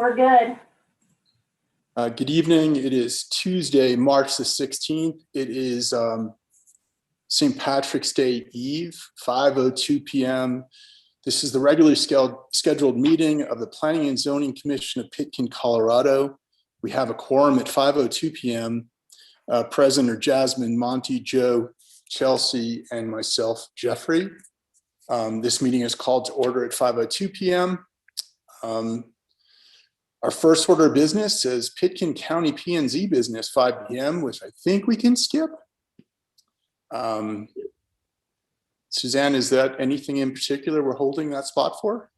We're good. Good evening. It is Tuesday, March the 16th. It is St. Patrick's Day Eve, 5:02 p.m. This is the regularly scheduled meeting of the Planning and Zoning Commission of Pitkin, Colorado. We have a quorum at 5:02 p.m. Present are Jasmine, Monty, Joe, Chelsea, and myself, Jeffrey. This meeting is called to order at 5:02 p.m. Our first order of business says Pitkin County P&Z business, 5 p.m., which I think we can skip. Suzanne, is that anything in particular we're holding that spot for?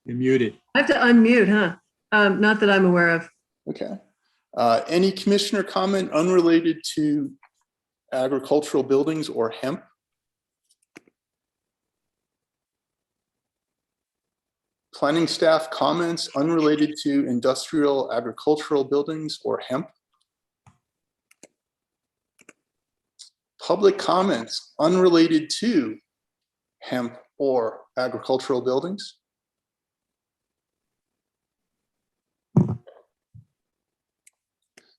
You're muted. I have to unmute, huh? Not that I'm aware of. Okay. Any commissioner comment unrelated to agricultural buildings or hemp? Planning staff comments unrelated to industrial agricultural buildings or hemp? Public comments unrelated to hemp or agricultural buildings?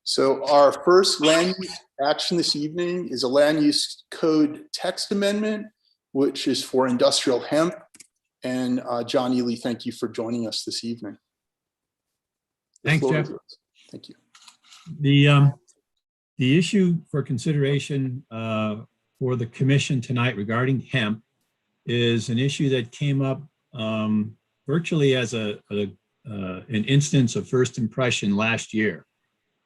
So our first land use action this evening is a land use code text amendment, which is for industrial hemp. And John Ely, thank you for joining us this evening. Thanks, Jeff. Thank you. The issue for consideration for the commission tonight regarding hemp is an issue that came up virtually as an instance of first impression last year.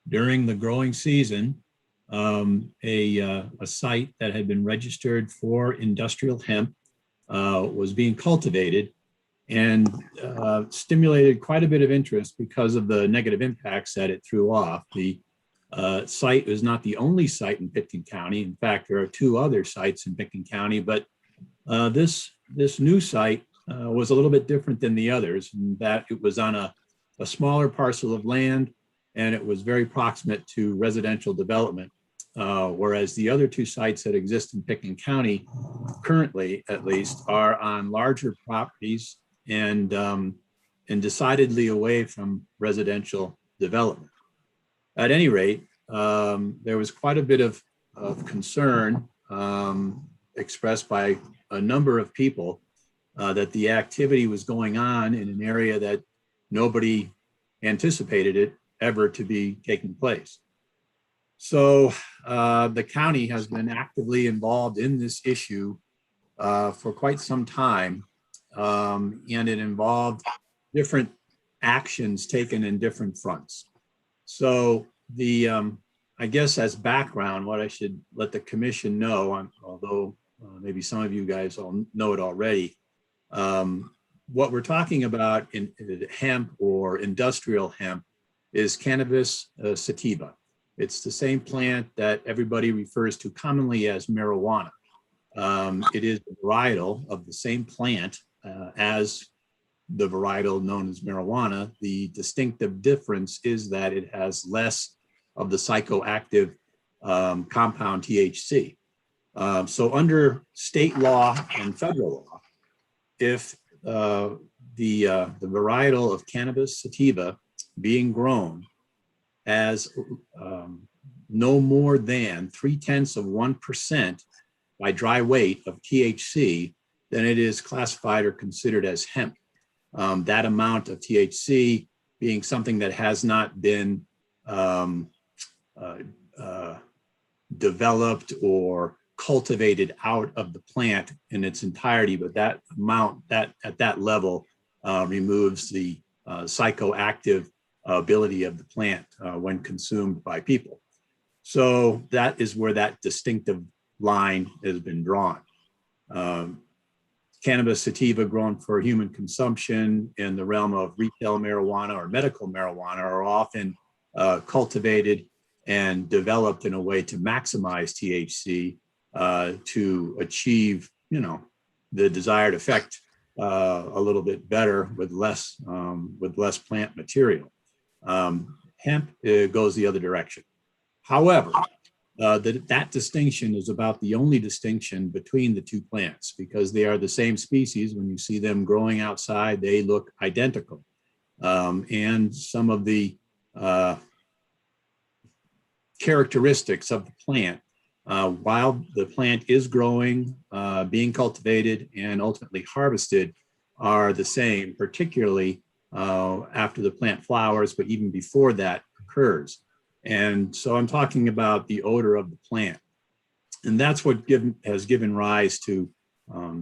During the growing season, a site that had been registered for industrial hemp was being cultivated and stimulated quite a bit of interest because of the negative impacts that it threw off. The site is not the only site in Pitkin County. In fact, there are two other sites in Pitkin County, but this new site was a little bit different than the others in that it was on a smaller parcel of land and it was very proximate to residential development. Whereas the other two sites that exist in Pitkin County, currently at least, are on larger properties and decidedly away from residential development. At any rate, there was quite a bit of concern expressed by a number of people that the activity was going on in an area that nobody anticipated it ever to be taking place. So the county has been actively involved in this issue for quite some time, and it involved different actions taken in different fronts. So I guess as background, what I should let the commission know, although maybe some of you guys all know it already, what we're talking about in hemp or industrial hemp is cannabis sativa. It's the same plant that everybody refers to commonly as marijuana. It is a varietal of the same plant as the varietal known as marijuana. The distinctive difference is that it has less of the psychoactive compound THC. So under state law and federal law, if the varietal of cannabis sativa being grown as no more than 0.3% by dry weight of THC, then it is classified or considered as hemp. That amount of THC being something that has not been developed or cultivated out of the plant in its entirety, but that amount that at that level removes the psychoactive ability of the plant when consumed by people. So that is where that distinctive line has been drawn. Cannabis sativa grown for human consumption in the realm of retail marijuana or medical marijuana are often cultivated and developed in a way to maximize THC to achieve, the desired effect a little bit better with less plant material. Hemp goes the other direction. However, that distinction is about the only distinction between the two plants, because they are the same species. When you see them growing outside, they look identical. And some of the characteristics of the plant, while the plant is growing, being cultivated, and ultimately harvested, are the same, particularly after the plant flowers, but even before that occurs. And so I'm talking about the odor of the plant. And that's what has given rise to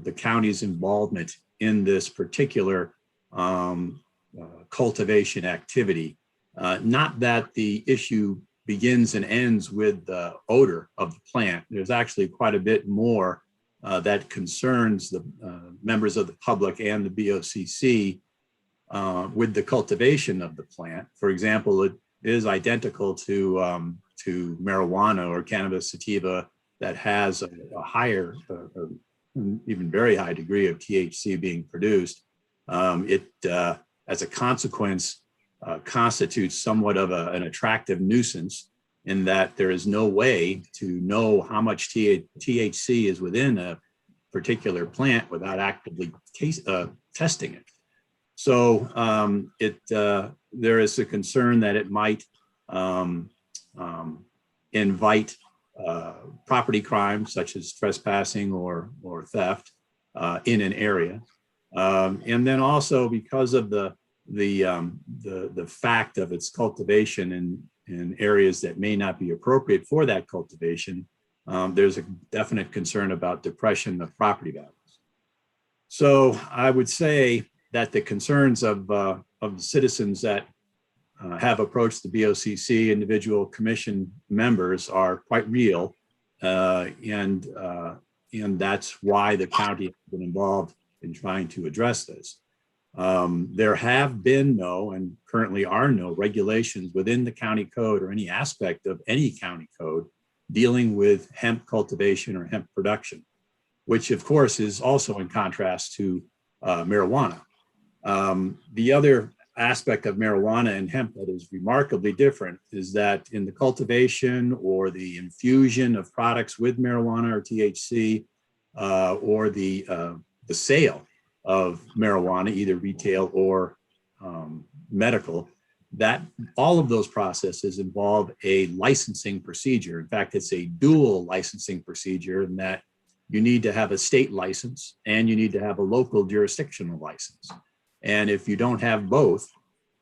the county's involvement in this particular cultivation activity. Not that the issue begins and ends with the odor of the plant. There's actually quite a bit more that concerns the members of the public and the BOCC with the cultivation of the plant. For example, it is identical to marijuana or cannabis sativa that has a higher, even very high degree of THC being produced. It, as a consequence, constitutes somewhat of an attractive nuisance, in that there is no way to know how much THC is within a particular plant without actively testing it. So there is a concern that it might invite property crimes such as trespassing or theft in an area. And then also because of the fact of its cultivation in areas that may not be appropriate for that cultivation, there's a definite concern about depression of property values. So I would say that the concerns of the citizens that have approached the BOCC individual commission members are quite real, and that's why the county has been involved in trying to address this. There have been no, and currently are no, regulations within the county code or any aspect of any county code dealing with hemp cultivation or hemp production, which of course is also in contrast to marijuana. The other aspect of marijuana and hemp that is remarkably different is that in the cultivation or the infusion of products with marijuana or THC, or the sale of marijuana, either retail or medical, that all of those processes involve a licensing procedure. In fact, it's a dual licensing procedure, in that you need to have a state license and you need to have a local jurisdictional license. And if you don't have both,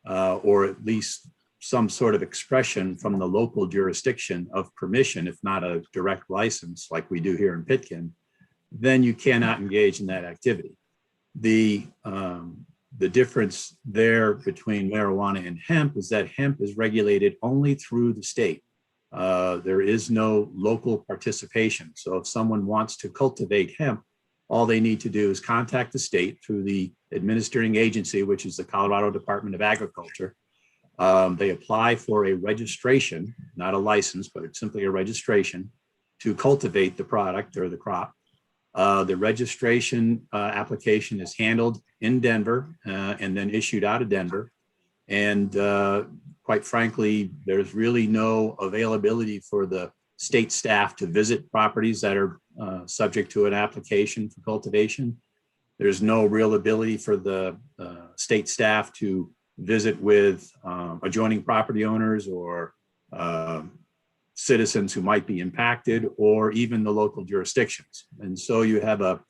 or at least some sort of expression from the local jurisdiction of permission, if not a direct license like we do here in Pitkin, then you cannot engage in that activity. The difference there between marijuana and hemp is that hemp is regulated only through the state. There is no local participation. So if someone wants to cultivate hemp, all they need to do is contact the state through the administering agency, which is the Colorado Department of Agriculture. They apply for a registration, not a license, but it's simply a registration to cultivate the product or the crop. The registration application is handled in Denver and then issued out of Denver. And quite frankly, there's really no availability for the state staff to visit properties that are subject to an application for cultivation. There's no real ability for the state staff to visit with adjoining property owners or citizens who might be impacted, or even the local jurisdictions. And so you have a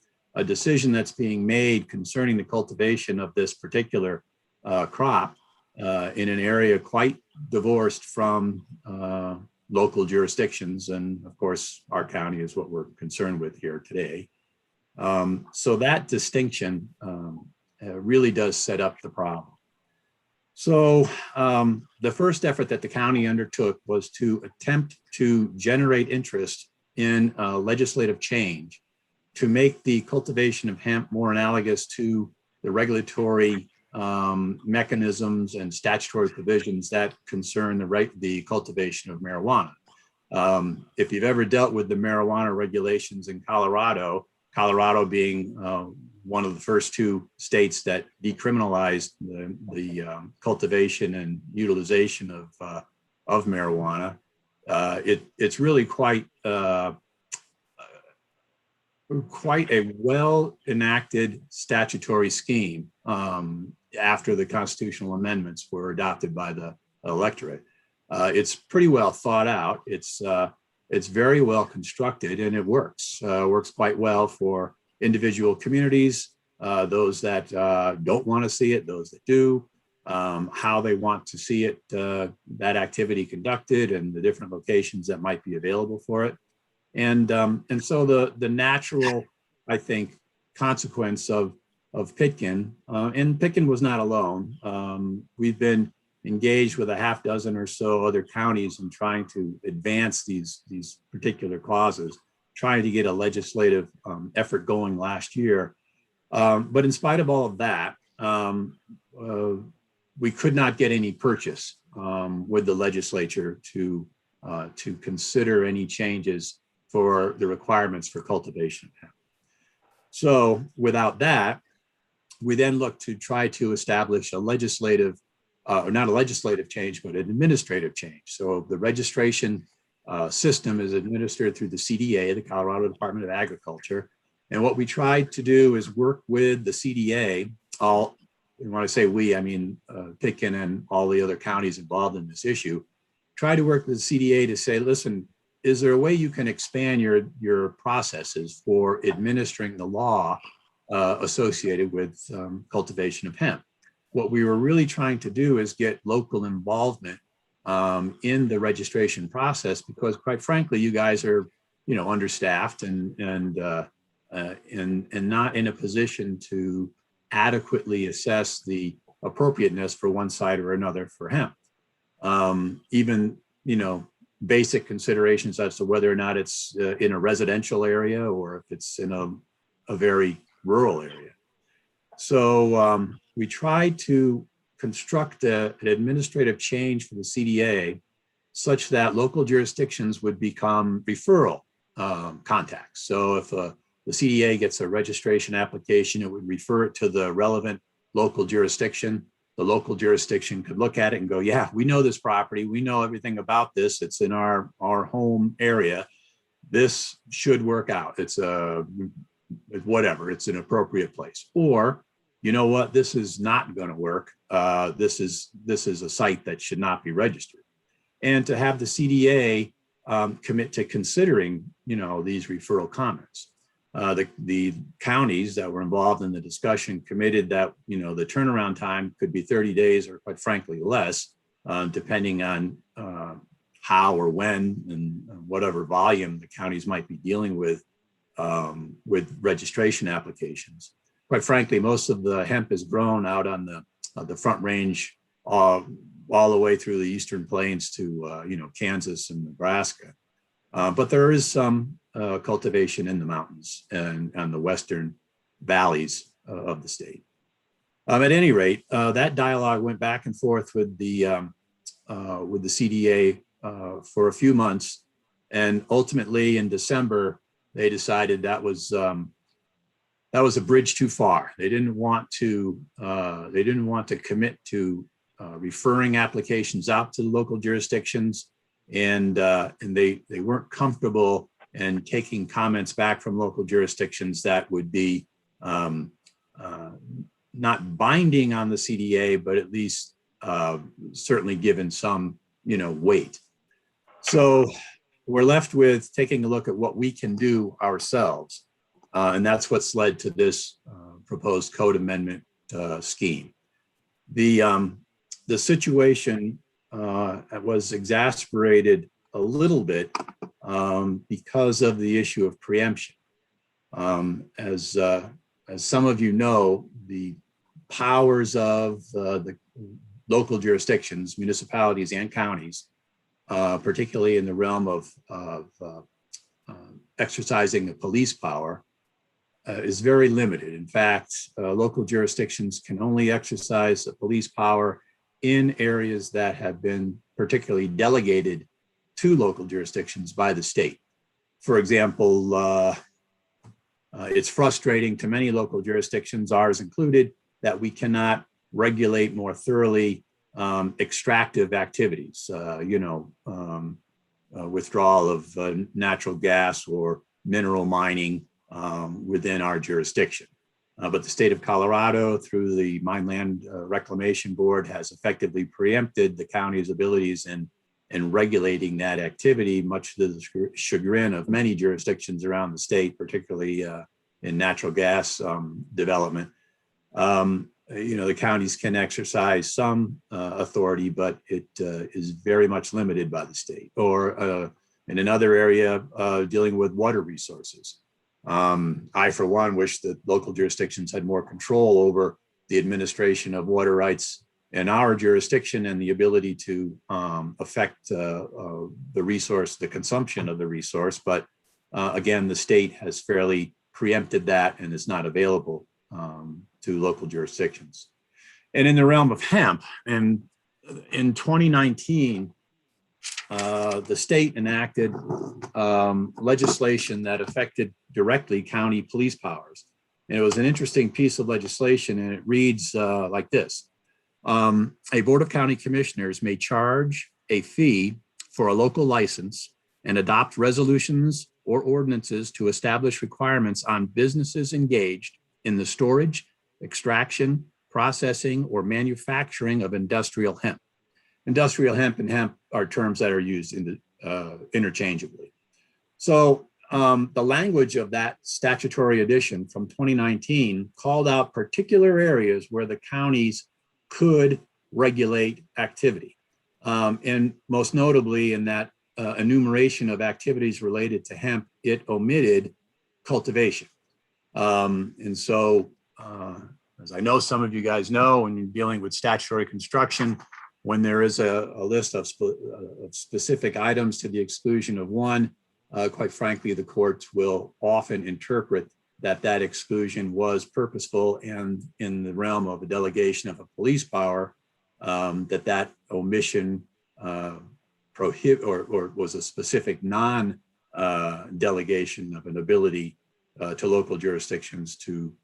decision that's being made concerning the cultivation of this particular crop in an area quite divorced from local jurisdictions. And of course, our county is what we're concerned with here today. So that distinction really does set up the problem. So the first effort that the county undertook was to attempt to generate interest in legislative change to make the cultivation of hemp more analogous to the regulatory mechanisms and statutory provisions that concern the cultivation of marijuana. If you've ever dealt with the marijuana regulations in Colorado, Colorado being one of the first two states that decriminalized the cultivation and utilization of marijuana, It's really quite a well enacted statutory scheme after the constitutional amendments were adopted by the electorate. It's pretty well thought out. It's very well constructed, and it works quite well for individual communities, those that don't want to see it, those that do, how they want to see it, that activity conducted, and the different locations that might be available for it. And so the natural, I think, consequence of Pitkin, and Pitkin was not alone. We've been engaged with a half dozen or so other counties in trying to advance these particular causes, trying to get a legislative effort going last year. But in spite of all of that, we could not get any purchase with the legislature to consider any changes for the requirements for cultivation. So without that, we then look to try to establish a legislative, or not a legislative change, but an administrative change. So the registration system is administered through the CDA, the Colorado Department of Agriculture. And what we tried to do is work with the CDA, when I say we, I mean Pitkin and all the other counties involved in this issue, try to work with the CDA to say, listen, is there a way you can expand your processes for administering the law associated with cultivation of hemp? What we were really trying to do is get local involvement in the registration process, because quite frankly, you guys are, understaffed and not in a position to adequately assess the appropriateness for one side or another for hemp. Even, basic considerations as to whether or not it's in a residential area or if it's in a very rural area. So we tried to construct an administrative change for the CDA such that local jurisdictions would become referral contacts. So if the CDA gets a registration application, it would refer it to the relevant local jurisdiction. The local jurisdiction could look at it and go, yeah, we know this property. We know everything about this. It's in our home area. This should work out. It's whatever. It's an appropriate place. Or, you know what, this is not going to work. This is a site that should not be registered. And to have the CDA commit to considering, these referral comments. The counties that were involved in the discussion committed that, the turnaround time could be 30 days or quite frankly less, depending on how or when and whatever volume the counties might be dealing with registration applications. Quite frankly, most of the hemp is grown out on the Front Range, all the way through the Eastern Plains to Kansas and Nebraska. But there is some cultivation in the mountains and on the western valleys of the state. At any rate, that dialogue went back and forth with the CDA for a few months, and ultimately in December they decided that was a bridge too far. They didn't want to commit to referring applications out to the local jurisdictions, and they weren't comfortable in taking comments back from local jurisdictions that would be not binding on the CDA, but at least certainly given some weight. So we're left with taking a look at what we can do ourselves. And that's what's led to this proposed code amendment scheme. The situation was exacerbated a little bit because of the issue of preemption. As some of you know, the powers of the local jurisdictions, municipalities and counties, particularly in the realm of exercising the police power, is very limited. In fact, local jurisdictions can only exercise the police power in areas that have been particularly delegated to local jurisdictions by the state. For example, it's frustrating to many local jurisdictions, ours included, that we cannot regulate more thoroughly extractive activities, withdrawal of natural gas or mineral mining within our jurisdiction. But the state of Colorado, through the Mine Land Reclamation Board, has effectively preempted the county's abilities in regulating that activity, much to the chagrin of many jurisdictions around the state, particularly in natural gas development. The counties can exercise some authority, but it is very much limited by the state. Or in another area, dealing with water resources. I, for one, wish that local jurisdictions had more control over the administration of water rights in our jurisdiction and the ability to affect the resource, the consumption of the resource. But again, the state has fairly preempted that and is not available to local jurisdictions. And in the realm of hemp, and in 2019, the state enacted legislation that affected directly county police powers. And it was an interesting piece of legislation, and it reads like this. A board of county commissioners may charge a fee for a local license and adopt resolutions or ordinances to establish requirements on businesses engaged in the storage, extraction, processing, or manufacturing of industrial hemp. Industrial hemp and hemp are terms that are used interchangeably. So the language of that statutory edition from 2019 called out particular areas where the counties could regulate activity. And most notably in that enumeration of activities related to hemp, it omitted cultivation. And so, as I know some of you guys know, when you're dealing with statutory construction, when there is a list of specific items to the exclusion of one, quite frankly, the courts will often interpret that exclusion was purposeful and in the realm of a delegation of a police power, that omission prohibit or was a specific non-delegation of an ability to local jurisdictions to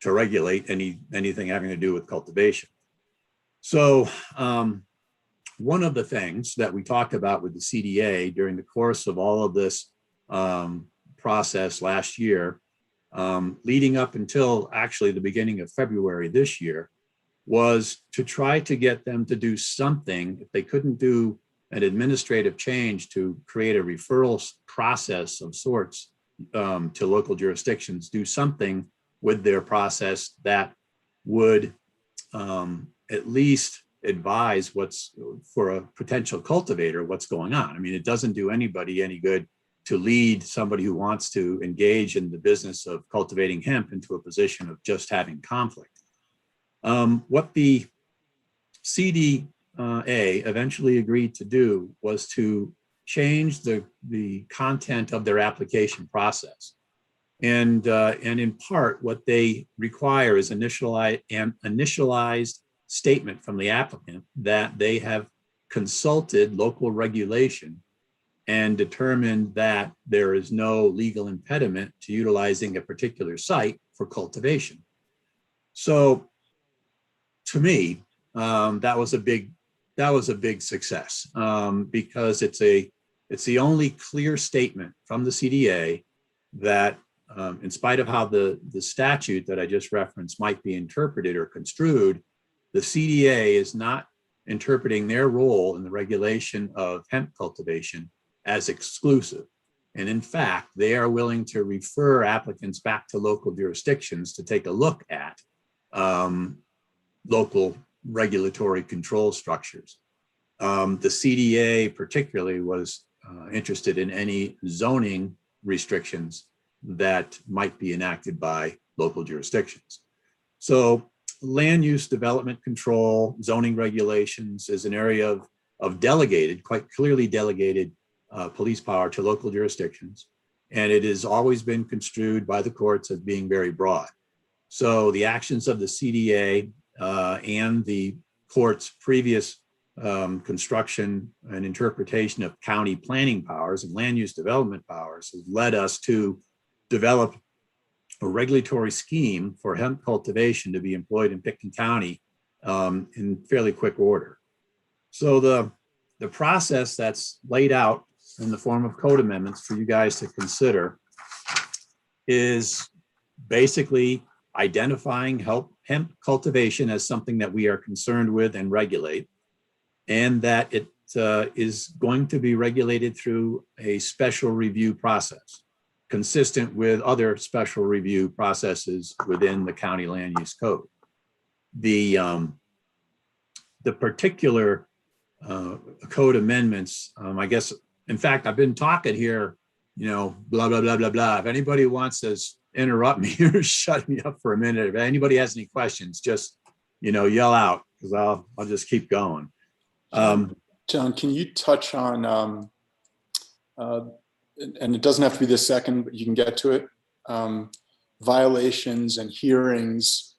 regulate anything having to do with cultivation. So one of the things that we talked about with the CDA during the course of all of this process last year, leading up until actually the beginning of February this year, was to try to get them to do something. If they couldn't do an administrative change to create a referral process of sorts to local jurisdictions, do something with their process that would at least advise what's for a potential cultivator, what's going on. I mean, it doesn't do anybody any good to lead somebody who wants to engage in the business of cultivating hemp into a position of just having conflict. What the CDA eventually agreed to do was to change the content of their application process. And in part, what they require is an initialized statement from the applicant that they have consulted local regulation and determined that there is no legal impediment to utilizing a particular site for cultivation. So to me, that was a big success because it's the only clear statement from the CDA that in spite of how the statute that I just referenced might be interpreted or construed, the CDA is not interpreting their role in the regulation of hemp cultivation as exclusive. And in fact, they are willing to refer applicants back to local jurisdictions to take a look at local regulatory control structures. The CDA particularly was interested in any zoning restrictions that might be enacted by local jurisdictions. So land use development control, zoning regulations is an area of delegated, quite clearly delegated police power to local jurisdictions. And it has always been construed by the courts as being very broad. So the actions of the CDA and the court's previous construction and interpretation of county planning powers and land use development powers has led us to develop a regulatory scheme for hemp cultivation to be employed in Pitkin County in fairly quick order. So the process that's laid out in the form of code amendments for you guys to consider is basically identifying hemp cultivation as something that we are concerned with and regulate, and that it is going to be regulated through a special review process, consistent with other special review processes within the county land use code. The particular code amendments, I guess, in fact, I've been talking here, blah, blah, blah, blah, blah. If anybody wants to interrupt me or shut me up for a minute, if anybody has any questions, just, yell out, because I'll just keep going. John, can you touch on, and it doesn't have to be this second, but you can get to it, violations and hearings.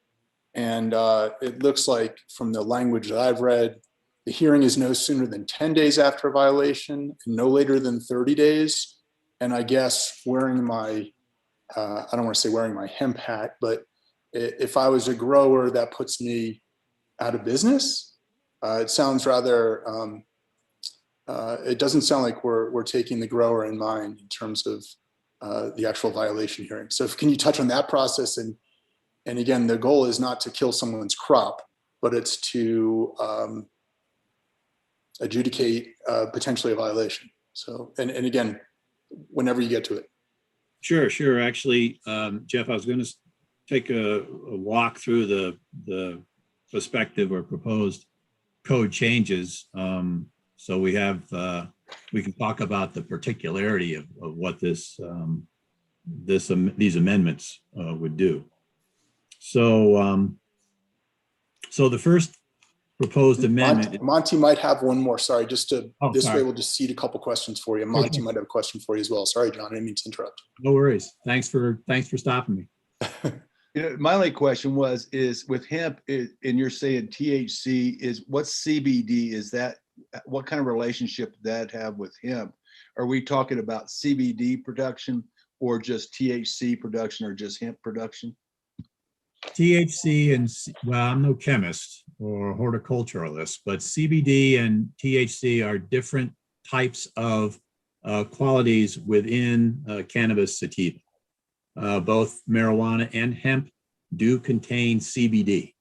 And it looks like from the language that I've read, the hearing is no sooner than 10 days after a violation and no later than 30 days. And I guess wearing my, I don't want to say wearing my hemp hat, but if I was a grower, that puts me out of business. It sounds rather, it doesn't sound like we're taking the grower in mind in terms of the actual violation hearing. So can you touch on that process? And again, the goal is not to kill someone's crop, but it's to adjudicate potentially a violation. So, and again, whenever you get to it. Sure. Actually, Jeff, I was going to take a walk through the prospective or proposed code changes. So we can talk about the particularity of what these amendments would do. So, so the first proposed amendment. Monty might have one more. Sorry, just to this way we'll just seed a couple questions for you. Monty might have a question for you as well. Sorry, John, I didn't mean to interrupt. No worries. Thanks for stopping me. My only question is with hemp, and you're saying THC is what's CBD? Is that what kind of relationship does that have with hemp? Are we talking about CBD production or just THC production or just hemp production? THC and, well, I'm no chemist or horticulturalist, but CBD and THC are different types of qualities within cannabis sativa. Both marijuana and hemp do contain CBD.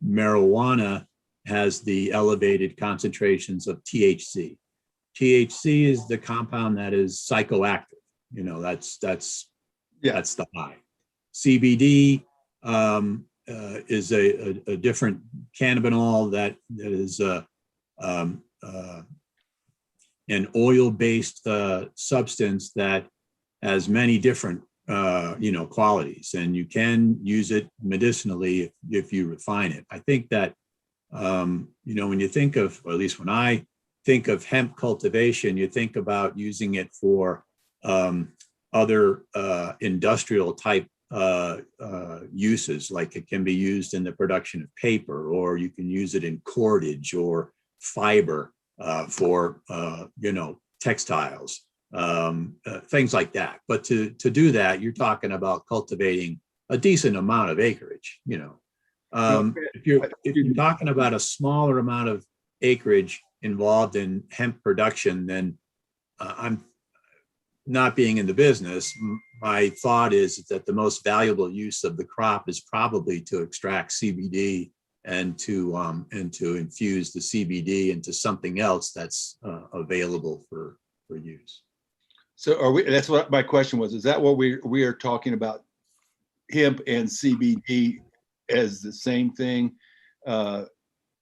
Marijuana has the elevated concentrations of THC. THC is the compound that is psychoactive. That's the high. CBD is a different cannabinol that is an oil-based substance that has many different qualities, and you can use it medicinally if you refine it. I think that when you think of, or at least when I think of hemp cultivation, you think about using it for other industrial type uses, like it can be used in the production of paper, or you can use it in cordage or fiber for textiles, things like that. But to do that, you're talking about cultivating a decent amount of acreage. If you're talking about a smaller amount of acreage involved in hemp production, then I'm not being in the business. My thought is that the most valuable use of the crop is probably to extract CBD and to infuse the CBD into something else that's available for use. So that's what my question was. Is that what we are talking about, hemp and CBD as the same thing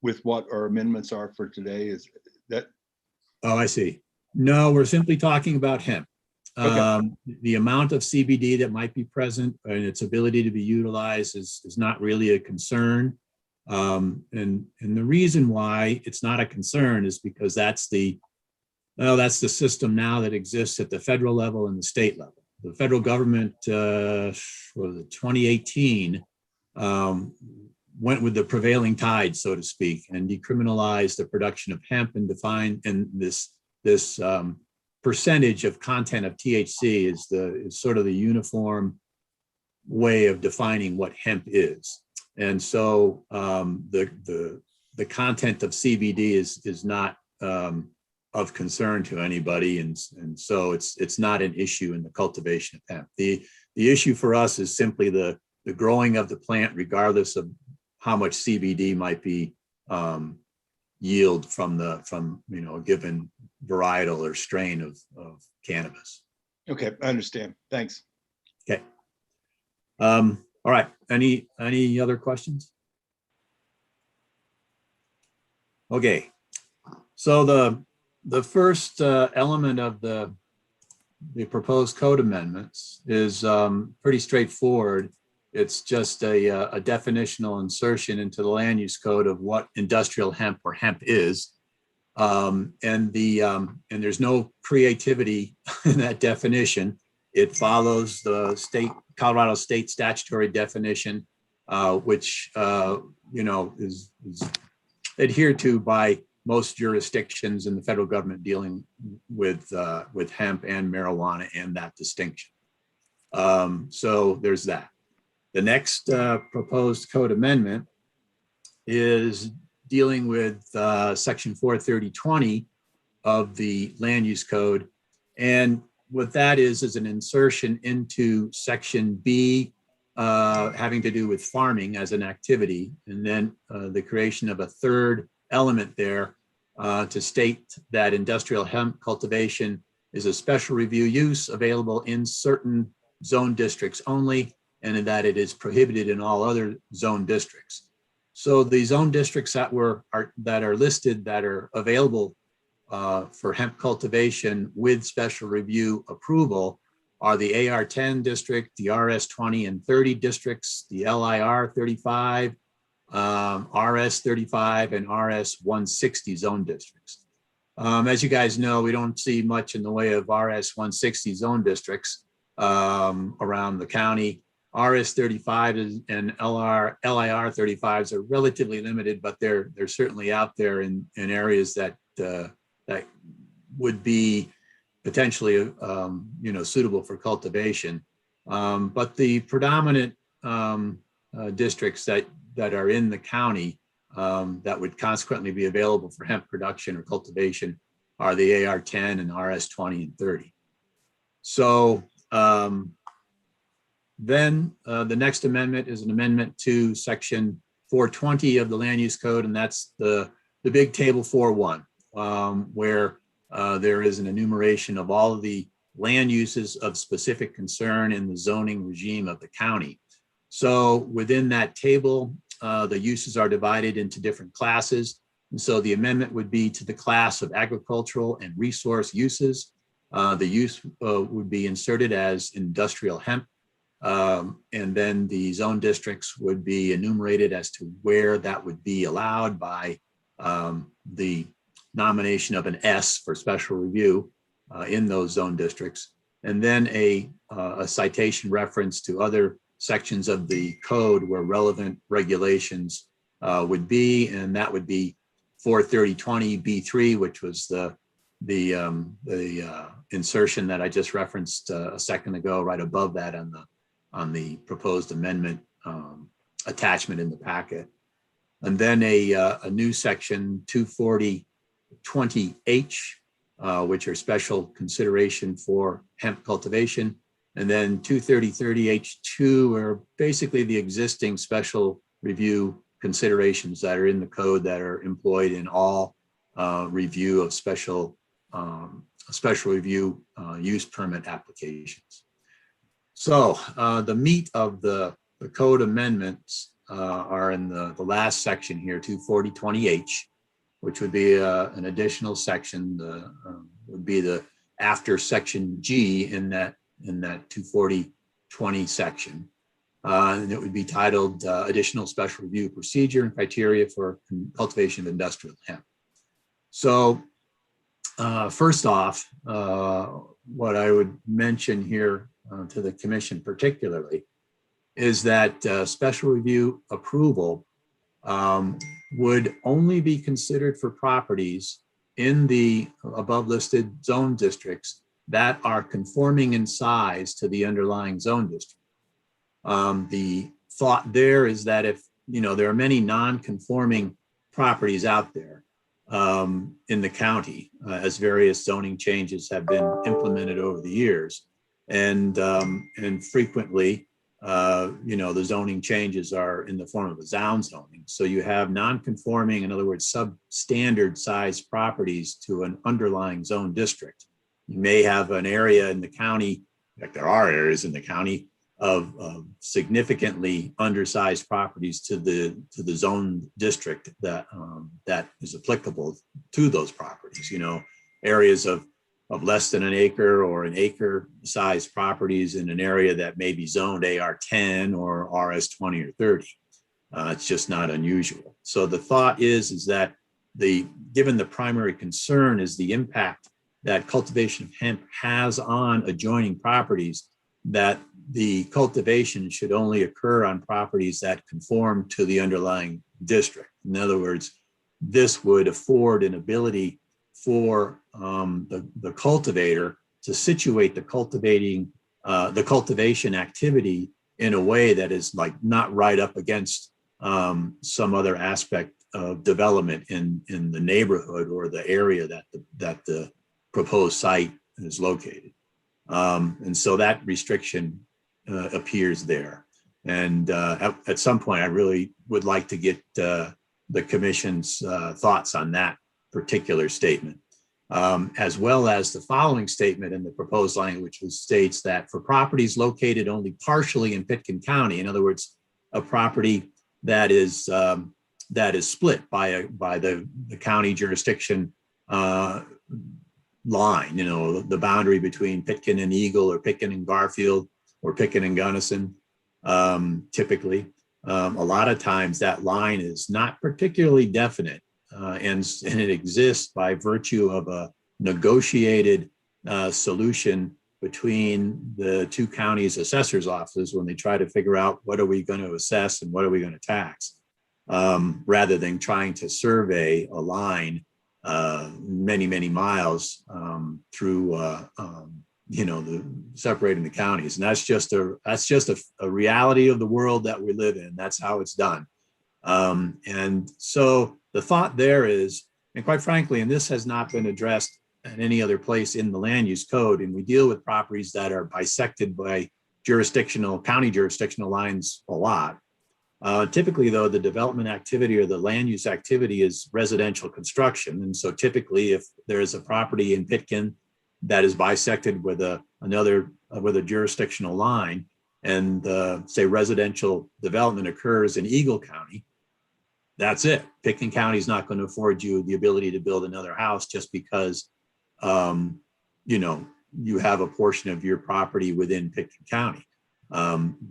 with what our amendments are for today? Is that? Oh, I see. No, we're simply talking about hemp. Okay. The amount of CBD that might be present and its ability to be utilized is not really a concern. And the reason why it's not a concern is because that's the system now that exists at the federal level and the state level. The federal government, 2018, went with the prevailing tide, so to speak, and decriminalized the production of hemp and defined, and this percentage of content of THC is sort of the uniform way of defining what hemp is. And so the content of CBD is not of concern to anybody, and so it's not an issue in the cultivation of hemp. The issue for us is simply the growing of the plant, regardless of how much CBD might be yield from a given varietal or strain of cannabis. Okay, I understand. Thanks. Okay. All right. Any other questions? Okay. So the first element of the proposed code amendments is pretty straightforward. It's just a definitional insertion into the land use code of what industrial hemp or hemp is. And there's no creativity in that definition. It follows the Colorado state statutory definition, which is adhered to by most jurisdictions in the federal government dealing with hemp and marijuana and that distinction. So there's that. The next proposed code amendment is dealing with section 43020 of the land use code. And what that is an insertion into section B having to do with farming as an activity. And then the creation of a third element there to state that industrial hemp cultivation is a special review use available in certain zone districts only, and that it is prohibited in all other zone districts. So the zone districts that are listed that are available for hemp cultivation with special review approval are the AR10 district, the RS20 and 30 districts, the LIR 35, RS 35, and RS 160 zone districts. As you guys know, we don't see much in the way of RS 160 zone districts around the county. RS 35 and LIR 35s are relatively limited, but they're certainly out there in areas that would be potentially suitable for cultivation. But the predominant districts that are in the county that would consequently be available for hemp production or cultivation are the AR10 and RS20 and 30. So then the next amendment is an amendment to section 420 of the land use code, and that's the big table 4.1, where there is an enumeration of all of the land uses of specific concern in the zoning regime of the county. So within that table, the uses are divided into different classes. And so the amendment would be to the class of agricultural and resource uses. The use would be inserted as industrial hemp. And then the zone districts would be enumerated as to where that would be allowed by the nomination of an S for special review in those zone districts. And then a citation reference to other sections of the code where relevant regulations would be, and that would be 43020 B3, which was the insertion that I just referenced a second ago, right above that on the proposed amendment attachment in the packet. And then a new section 24020H, which are special consideration for hemp cultivation. And then 23030H2 are basically the existing special review considerations that are in the code that are employed in all review of special review use permit applications. So the meat of the code amendments are in the last section here, 24020H, which would be an additional section, would be the after section G in that 24020 section. And it would be titled Additional Special Review Procedure and Criteria for Cultivation of Industrial Hemp. So first off, what I would mention here to the commission particularly is that special review approval would only be considered for properties in the above listed zone districts that are conforming in size to the underlying zone district. The thought there is that if there are many non-conforming properties out there, in the county as various zoning changes have been implemented over the years. And frequently, the zoning changes are in the form of a zound zoning. So you have non-conforming, in other words, substandard size properties to an underlying zone district. You may have an area in the county, in fact, there are areas in the county of significantly undersized properties to the zone district that is applicable to those properties. Areas of less than an acre or an acre sized properties in an area that may be zoned AR10 or RS20 or 30. It's just not unusual. So the thought is that given the primary concern is the impact that cultivation of hemp has on adjoining properties, that the cultivation should only occur on properties that conform to the underlying district. In other words, this would afford an ability for the cultivator to situate the cultivation activity in a way that is like not right up against some other aspect of development in the neighborhood or the area that the proposed site is located. And so that restriction appears there. And at some point, I really would like to get the commission's thoughts on that particular statement, as well as the following statement in the proposed language, which states that for properties located only partially in Pitkin County, in other words, a property that is split by the county jurisdiction line, the boundary between Pitkin and Eagle, or Pitkin and Garfield, or Pitkin and Gunnison. Typically, a lot of times that line is not particularly definite, and it exists by virtue of a negotiated solution between the two counties' assessors' offices when they try to figure out what are we going to assess and what are we going to tax, rather than trying to survey a line many miles through separating the counties. And that's just a reality of the world that we live in. That's how it's done. And so the thought there is, and quite frankly, and this has not been addressed in any other place in the land use code, and we deal with properties that are bisected by county jurisdictional lines a lot. Typically, though, the development activity or the land use activity is residential construction. And so typically, if there is a property in Pitkin that is bisected with a jurisdictional line, and say residential development occurs in Eagle County, that's it. Pitkin County is not going to afford you the ability to build another house just because you have a portion of your property within Pitkin County.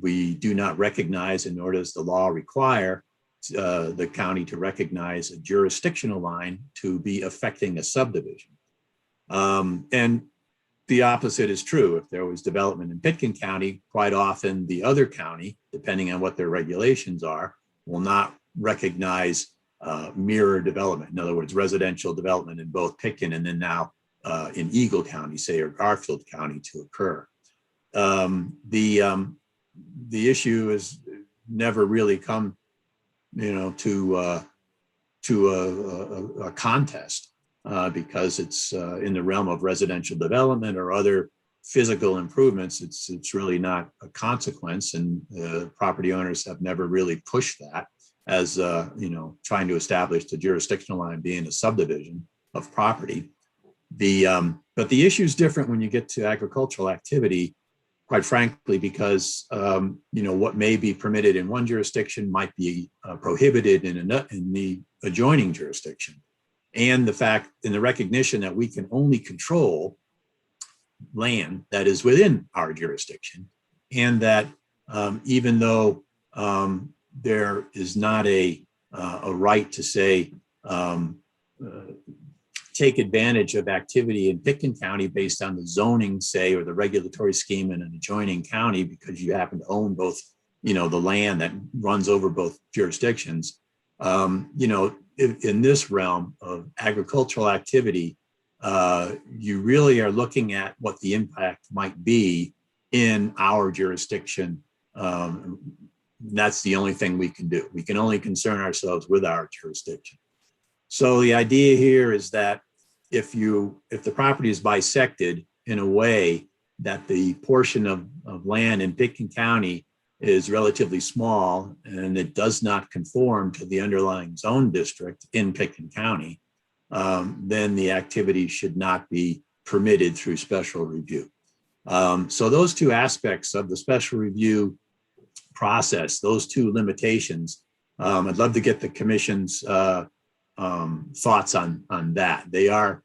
We do not recognize, and nor does the law require the county to recognize a jurisdictional line to be affecting a subdivision. And the opposite is true. If there was development in Pitkin County, quite often the other county, depending on what their regulations are, will not recognize mirror development. In other words, residential development in both Pitkin and then now in Eagle County, say, or Garfield County to occur. The issue has never really come, to a contest because it's in the realm of residential development or other physical improvements. It's really not a consequence, and property owners have never really pushed that as trying to establish the jurisdictional line being a subdivision of property. But the issue is different when you get to agricultural activity, quite frankly, because what may be permitted in one jurisdiction might be prohibited in the adjoining jurisdiction. And the recognition that we can only control land that is within our jurisdiction, and that even though there is not a right to say take advantage of activity in Pitkin County based on the zoning, say, or the regulatory scheme in an adjoining county because you happen to own both, the land that runs over both jurisdictions. In this realm of agricultural activity, you really are looking at what the impact might be in our jurisdiction. That's the only thing we can do. We can only concern ourselves with our jurisdiction. So the idea here is that if the property is bisected in a way that the portion of land in Pitkin County is relatively small and it does not conform to the underlying zone district in Pitkin County, then the activity should not be permitted through special review. So those two aspects of the special review process, those two limitations, I'd love to get the commission's thoughts on that. They are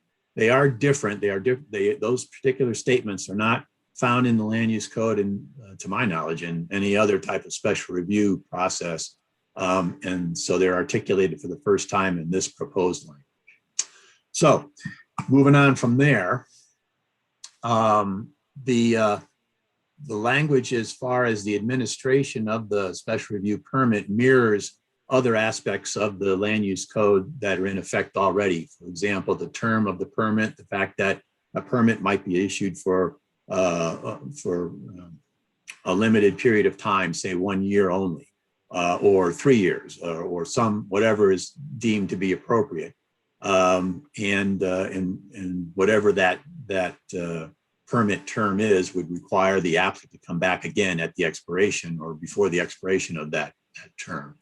different. Those particular statements are not found in the land use code, and to my knowledge, in any other type of special review process. And so they're articulated for the first time in this proposed language. So moving on from there, the language as far as the administration of the special review permit mirrors other aspects of the land use code that are in effect already. For example, the term of the permit, the fact that a permit might be issued for a limited period of time, say 1 year only, or 3 years, or some whatever is deemed to be appropriate, and whatever that permit term is would require the applicant to come back again at the expiration or before the expiration of that term.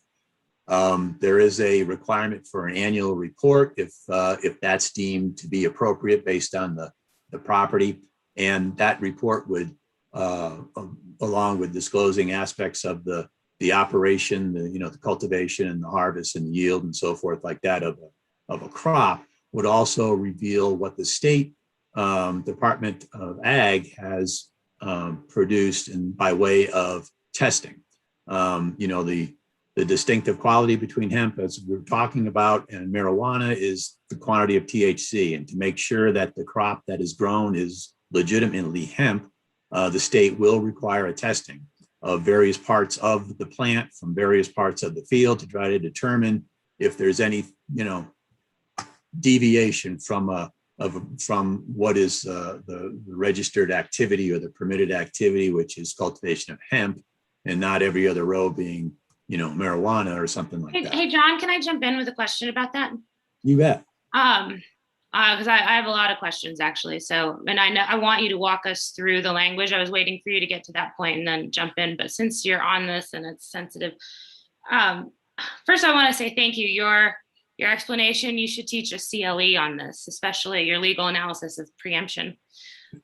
There is a requirement for an annual report if that's deemed to be appropriate based on the property, and that report would, along with disclosing aspects of the operation, the cultivation and the harvest and the yield and so forth like that of a crop, would also reveal what the state Department of Ag has produced and by way of testing. The distinctive quality between hemp, as we're talking about, and marijuana is the quantity of THC. And to make sure that the crop that is grown is legitimately hemp, the state will require a testing of various parts of the plant from various parts of the field to try to determine if there's any, deviation from what is the registered activity or the permitted activity, which is cultivation of hemp, and not every other row being marijuana or something like that. Hey, John, can I jump in with a question about that? You bet. Because I have a lot of questions actually. So, and I know I want you to walk us through the language. I was waiting for you to get to that point and then jump in. But since you're on this and it's sensitive, first I want to say thank you. Your explanation. You should teach a CLE on this, especially your legal analysis of preemption.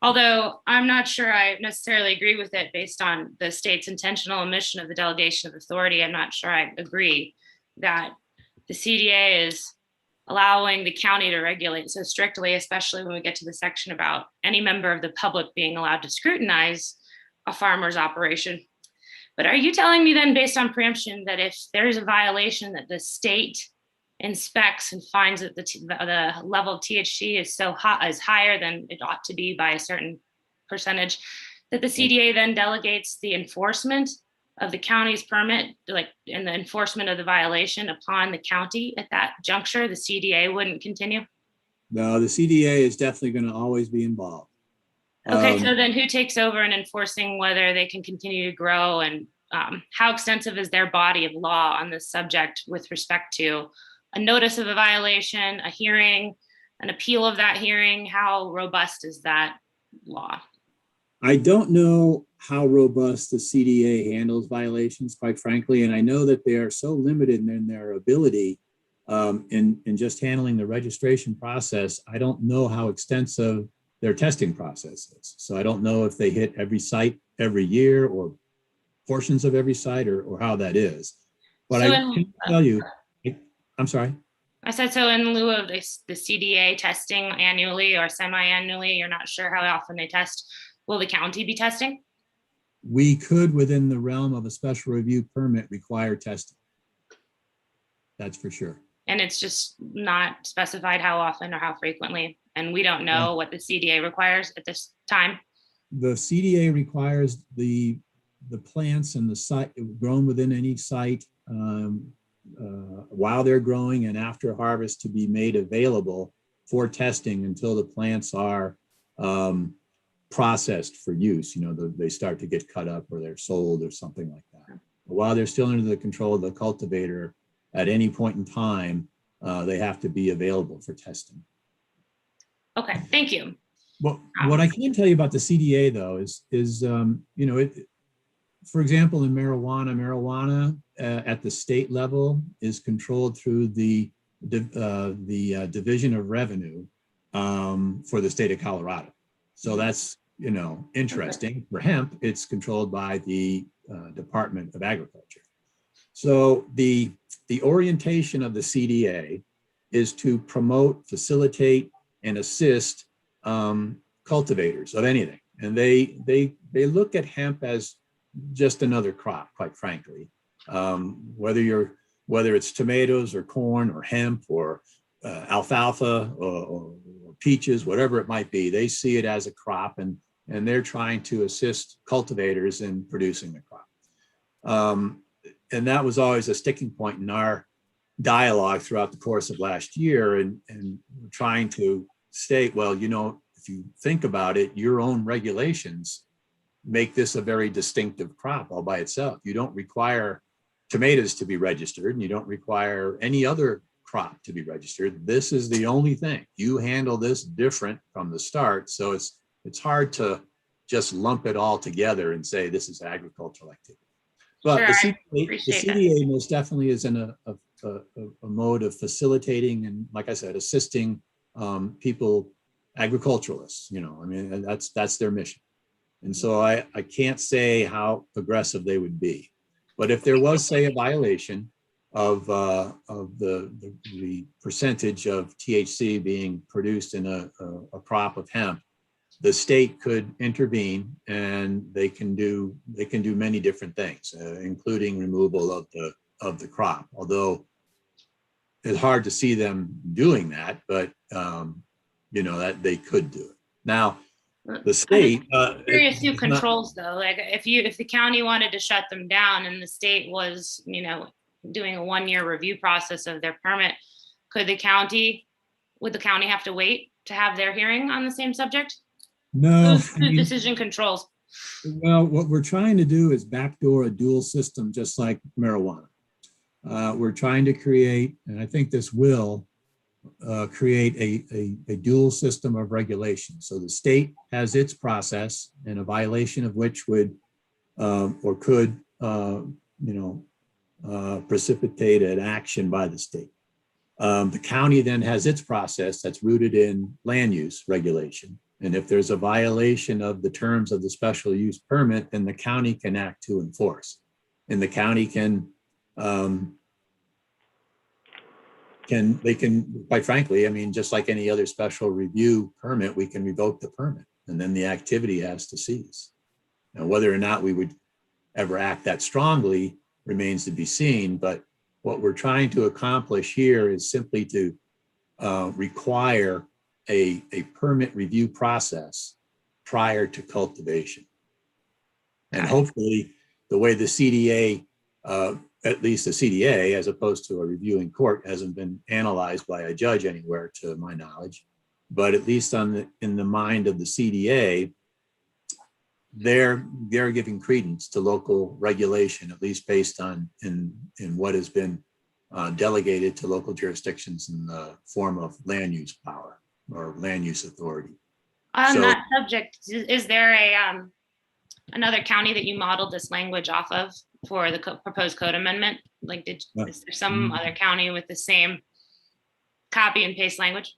Although I'm not sure I necessarily agree with it based on the state's intentional omission of the delegation of authority. I'm not sure I agree that the CDA is allowing the county to regulate so strictly, especially when we get to the section about any member of the public being allowed to scrutinize a farmer's operation. But are you telling me then, based on preemption, that if there is a violation that the state inspects and finds that the level of THC is is higher than it ought to be by a certain percentage, that the CDA then delegates the enforcement of the county's permit, and the enforcement of the violation upon the county at that juncture? The CDA wouldn't continue? No, the CDA is definitely going to always be involved. Okay, so then who takes over in enforcing whether they can continue to grow, and how extensive is their body of law on this subject with respect to a notice of a violation, a hearing, an appeal of that hearing? How robust is that law? I don't know how robust the CDA handles violations, quite frankly, and I know that they are so limited in their ability in just handling the registration process. I don't know how extensive their testing process is. So I don't know if they hit every site every year or portions of every site or how that is. But so I can tell you, I'm sorry. I said, so in lieu of the CDA testing annually or semi-annually, you're not sure how often they test, will the county be testing? We could, within the realm of a special review permit, require testing. That's for sure. And it's just not specified how often or how frequently. And we don't know what the CDA requires at this time. The CDA requires the plants and the site grown within any site while they're growing and after harvest to be made available for testing until the plants are processed for use. They start to get cut up or they're sold or something like that. But while they're still under the control of the cultivator, at any point in time, they have to be available for testing. Okay, thank you. Well, what I can tell you about the CDA though is for example, in marijuana at the state level is controlled through the Division of Revenue for the state of Colorado. So that's, interesting. For hemp, it's controlled by the Department of Agriculture. So the orientation of the CDA is to promote, facilitate, and assist cultivators of anything. And they look at hemp as just another crop, quite frankly. Whether it's tomatoes or corn or hemp or alfalfa or peaches, whatever it might be, they see it as a crop, and they're trying to assist cultivators in producing the crop. And that was always a sticking point in our dialogue throughout the course of last year, and trying to state, well, if you think about it, your own regulations make this a very distinctive crop all by itself. You don't require tomatoes to be registered, and you don't require any other crop to be registered. This is the only thing. You handle this different from the start. So it's hard to just lump it all together and say this is agricultural activity. But Sure, the CDA most definitely is in a mode of facilitating and, like I said, assisting people, agriculturalists, and that's their mission. And so I can't say how aggressive they would be. But if there was, say, a violation of the percentage of THC being produced in a crop of hemp, the state could intervene, and they can do many different things, including removal of the crop. Although it's hard to see them doing that, but that they could do it. Now, the state. I'm curious who controls though. Like if the county wanted to shut them down and the state was, doing a 1-year review process of their permit, would the county have to wait to have their hearing on the same subject? No. Whose decision controls? Well, what we're trying to do is backdoor a dual system, just like marijuana. We're trying to create, and I think this will create a dual system of regulation. So the state has its process, and a violation of which would or could precipitate an action by the state. The county then has its process that's rooted in land use regulation. And if there's a violation of the terms of the special use permit, then the county can act to enforce. And the county can, quite frankly, just like any other special review permit, we can revoke the permit, and then the activity has to cease. Now, whether or not we would ever act that strongly remains to be seen, but what we're trying to accomplish here is simply to require a permit review process prior to cultivation. And hopefully the way the CDA, at least the CDA, as opposed to a reviewing court, hasn't been analyzed by a judge anywhere to my knowledge, but at least in the mind of the CDA, they're giving credence to local regulation, at least based on in what has been delegated to local jurisdictions in the form of land use power or land use authority. On that subject, is there another county that you modeled this language off of for the proposed code amendment? Like, is there some other county with the same copy and paste language?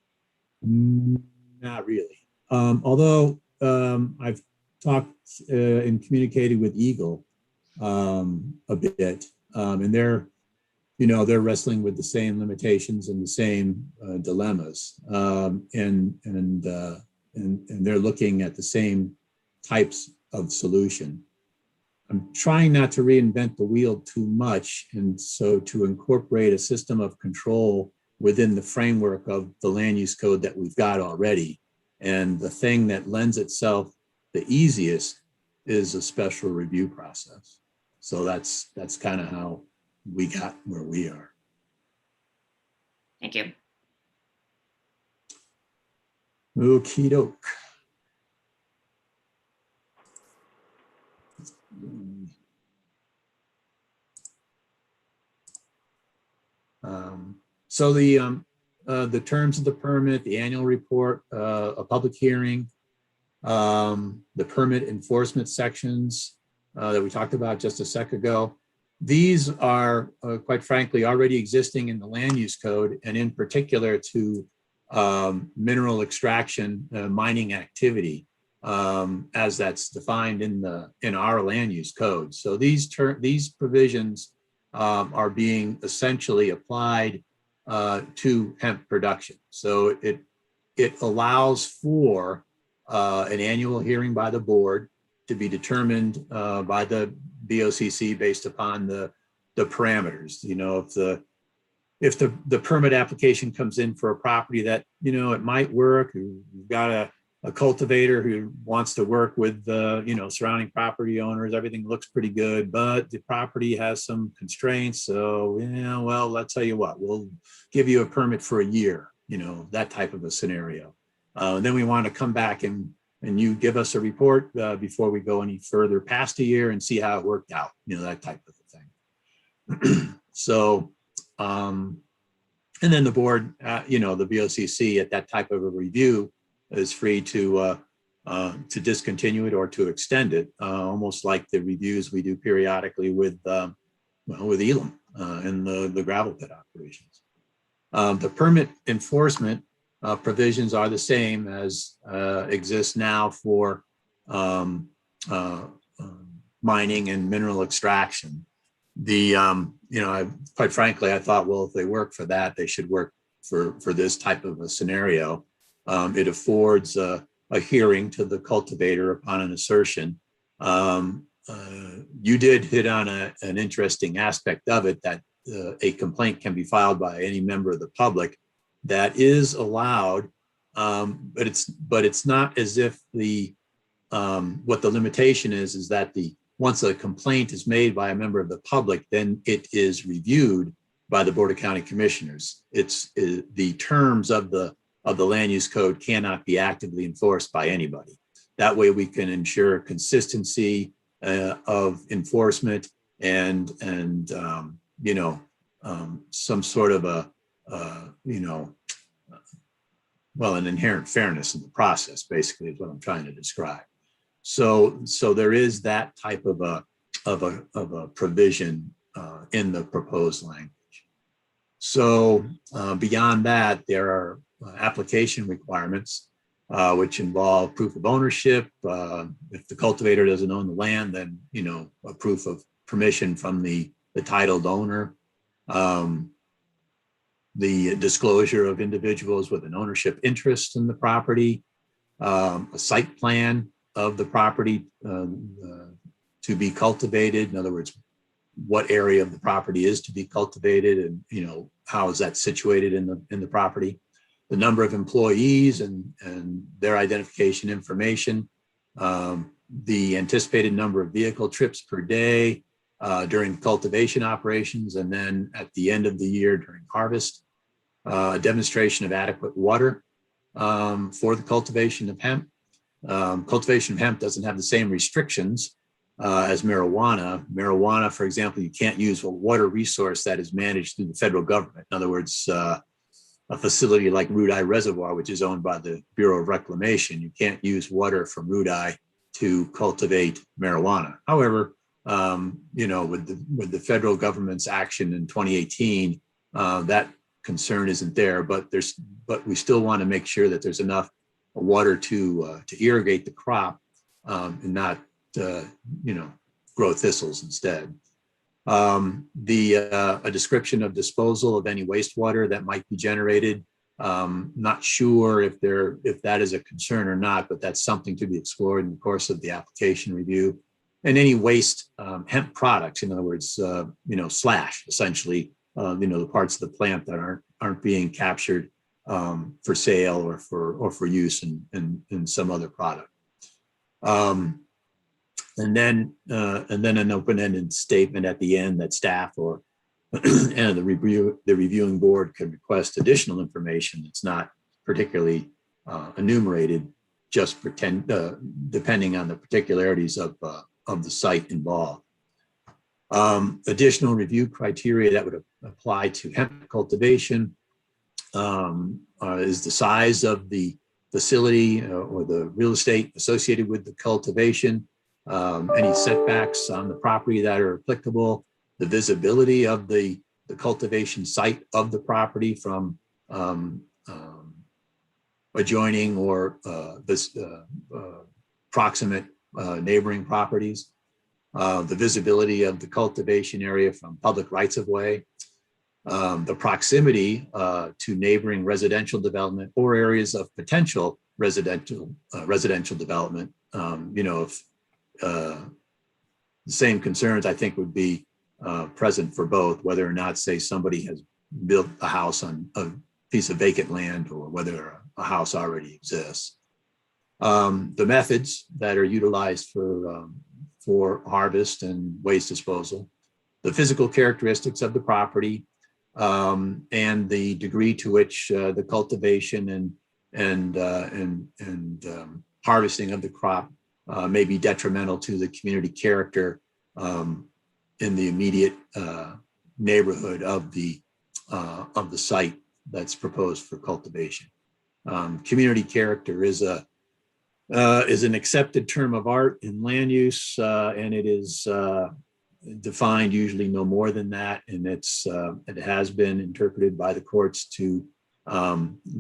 Not really. Although I've talked and communicated with Eagle a bit, and they're wrestling with the same limitations and the same dilemmas, and they're looking at the same types of solution. I'm trying not to reinvent the wheel too much, and so to incorporate a system of control within the framework of the land use code that we've got already. And the thing that lends itself the easiest is a special review process. So that's kind of how we got where we are. Thank you. Okie doke. So the terms of the permit, the annual report, a public hearing, the permit enforcement sections that we talked about just a sec ago. These are, quite frankly, already existing in the land use code, and in particular to mineral extraction, mining activity, as that's defined in our land use code. So these provisions are being essentially applied to hemp production. So it allows for an annual hearing by the board to be determined by the BOCC based upon the parameters. You know, if the permit application comes in for a property that, you know, it might work, you've got a cultivator who wants to work with the, you know, surrounding property owners, everything looks pretty good, but the property has some constraints. So, yeah, well, let's tell you what, we'll give you a permit for a year, you know, that type of a scenario. Then we want to come back and you give us a report before we go any further past a year and see how it worked out, you know, that type of a thing. So, and then the board, you know, the BOCC at that type of a review is free to discontinue it or to extend it, almost like the reviews we do periodically with Elam and the gravel pit operations. The permit enforcement provisions are the same as exist now for mining and mineral extraction. You know, quite frankly, I thought, well, if they work for that, they should work for this type of a scenario. It affords a hearing to the cultivator upon an assertion. You did hit on an interesting aspect of it, that a complaint can be filed by any member of the public. That is allowed, but it's not as if what the limitation is that once a complaint is made by a member of the public, then it is reviewed by the Board of County Commissioners. The terms of the land use code cannot be actively enforced by anybody. That way we can ensure consistency of enforcement and you know, some sort of you know, well, an inherent fairness in the process, basically, is what I'm trying to describe. So there is that type of a provision in the proposed language. So beyond that, there are application requirements which involve proof of ownership. If the cultivator doesn't own the land, then, you know, a proof of permission from the titled owner. The disclosure of individuals with an ownership interest in the property, a site plan of the property to be cultivated. In other words, what area of the property is to be cultivated, and, you know, how is that situated in the property. The number of employees and their identification information, the anticipated number of vehicle trips per day during cultivation operations, and then at the end of the year during harvest, a demonstration of adequate water for the cultivation of hemp. Cultivation of hemp doesn't have the same restrictions as marijuana. Marijuana, for example, you can't use a water resource that is managed through the federal government. In other words, a facility like Rudeye Reservoir, which is owned by the Bureau of Reclamation, you can't use water from Rudeye to cultivate marijuana. However, you know, with the federal government's action in 2018, that concern isn't there. But we still want to make sure that there's enough water to irrigate the crop and not you know, grow thistles instead. A description of disposal of any wastewater that might be generated. Not sure if that is a concern or not, but that's something to be explored in the course of the application review. And any waste hemp products, in other words, you know, slash, essentially, you know, the parts of the plant that aren't being captured for sale or for use in some other product. And then an open-ended statement at the end that staff or and the reviewing board could request additional information that's not particularly enumerated, just depending on the particularities of the site involved. Additional review criteria that would apply to hemp cultivation is the size of the facility or the real estate associated with the cultivation, any setbacks on the property that are applicable, the visibility of the cultivation site of the property from adjoining or proximate neighboring properties, the visibility of the cultivation area from public rights of way, the proximity to neighboring residential development or areas of potential residential development. If the same concerns I think would be present for both, whether or not, say, somebody has built a house on a piece of vacant land or whether a house already exists. The methods that are utilized for harvest and waste disposal, the physical characteristics of the property, and the degree to which the cultivation and harvesting of the crop may be detrimental to the community character in the immediate neighborhood of the site that's proposed for cultivation. Community character is an accepted term of art in land use, and it is defined usually no more than that, and it has been interpreted by the courts to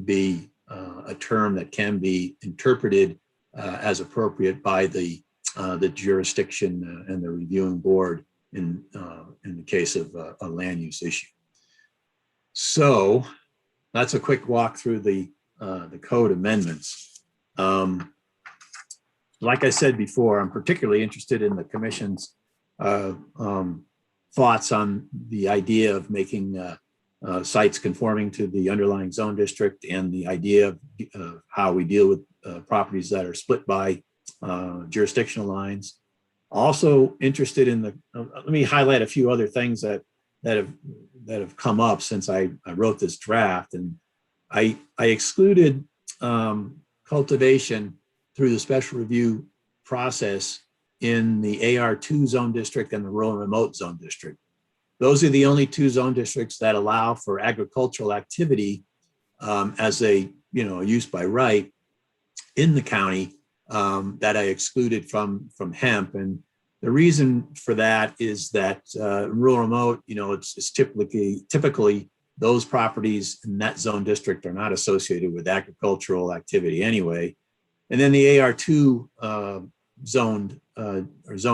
be a term that can be interpreted as appropriate by the jurisdiction and the reviewing board in the case of a land use issue. So that's a quick walk through the code amendments. Like I said before, I'm particularly interested in the commission's thoughts on the idea of making sites conforming to the underlying zone district and the idea of how we deal with properties that are split by jurisdictional lines. Also interested in let me highlight a few other things that have come up since I wrote this draft. And I excluded cultivation through the special review process in the AR2 zone district and the rural and remote zone district. Those are the only two zone districts that allow for agricultural activity as a use by right in the county that I excluded from hemp. And the reason for that is that rural remote, it's typically those properties in that zone district are not associated with agricultural activity anyway. And then the AR2 zone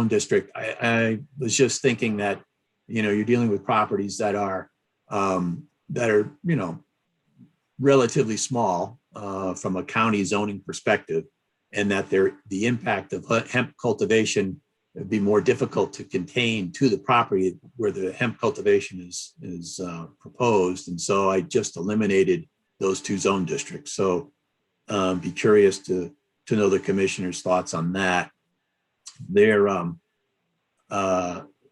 district, I was just thinking that, you're dealing with properties that are relatively small from a county zoning perspective, and that the impact of hemp cultivation would be more difficult to contain to the property where the hemp cultivation is proposed. And so I just eliminated those two zone districts. So be curious to know the commissioner's thoughts on that.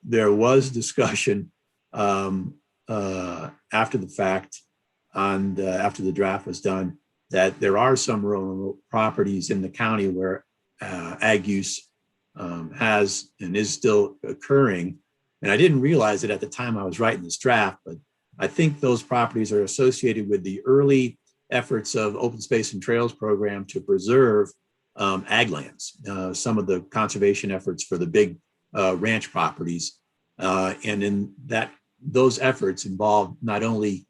There was discussion after the fact and after the draft was done that there are some rural properties in the county where ag use has and is still occurring. And I didn't realize it at the time I was writing this draft, but I think those properties are associated with the early efforts of Open Space and Trails program to preserve ag lands, some of the conservation efforts for the big ranch properties. And in those efforts involve not only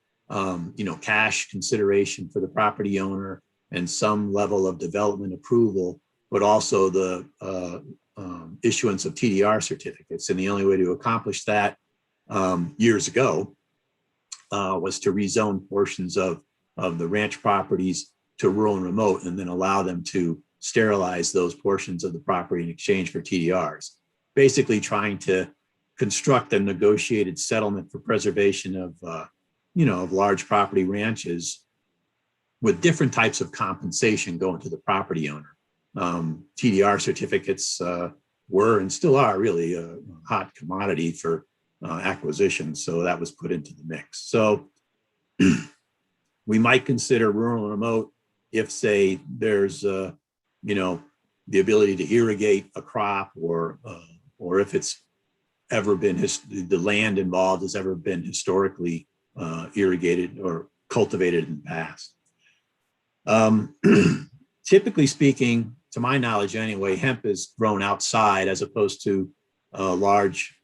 cash consideration for the property owner and some level of development approval, but also the issuance of TDR certificates. And the only way to accomplish that years ago was to rezone portions of the ranch properties to rural and remote, and then allow them to sterilize those portions of the property in exchange for TDRs, basically trying to construct a negotiated settlement for preservation of large property ranches with different types of compensation going to the property owner. TDR certificates were and still are really a hot commodity for acquisition. So that was put into the mix. So we might consider rural and remote if, say, there's the ability to irrigate a crop, or if it's ever been the land involved has ever been historically irrigated or cultivated in the past. Typically speaking, to my knowledge anyway, hemp is grown outside as opposed to large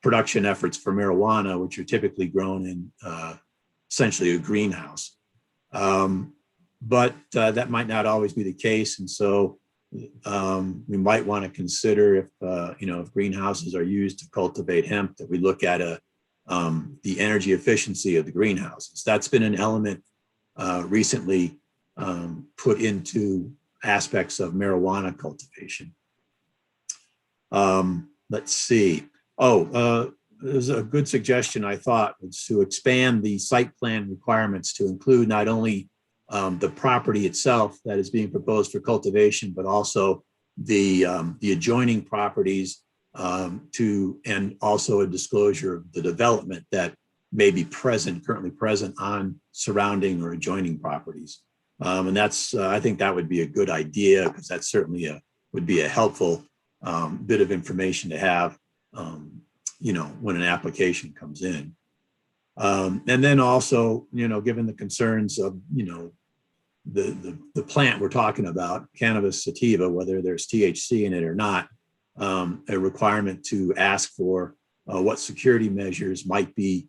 production efforts for marijuana, which are typically grown in essentially a greenhouse. But that might not always be the case. And so we might want to consider if greenhouses are used to cultivate hemp, that we look at the energy efficiency of the greenhouses. That's been an element recently put into aspects of marijuana cultivation. Let's see. There's a good suggestion, I thought, was to expand the site plan requirements to include not only the property itself that is being proposed for cultivation, but also the adjoining properties, and also a disclosure of the development that may be currently present on surrounding or adjoining properties. And I think that would be a good idea, because that certainly would be a helpful bit of information to have, when an application comes in. And then also, given the concerns of, the plant we're talking about, cannabis sativa, whether there's THC in it or not, a requirement to ask for what security measures might be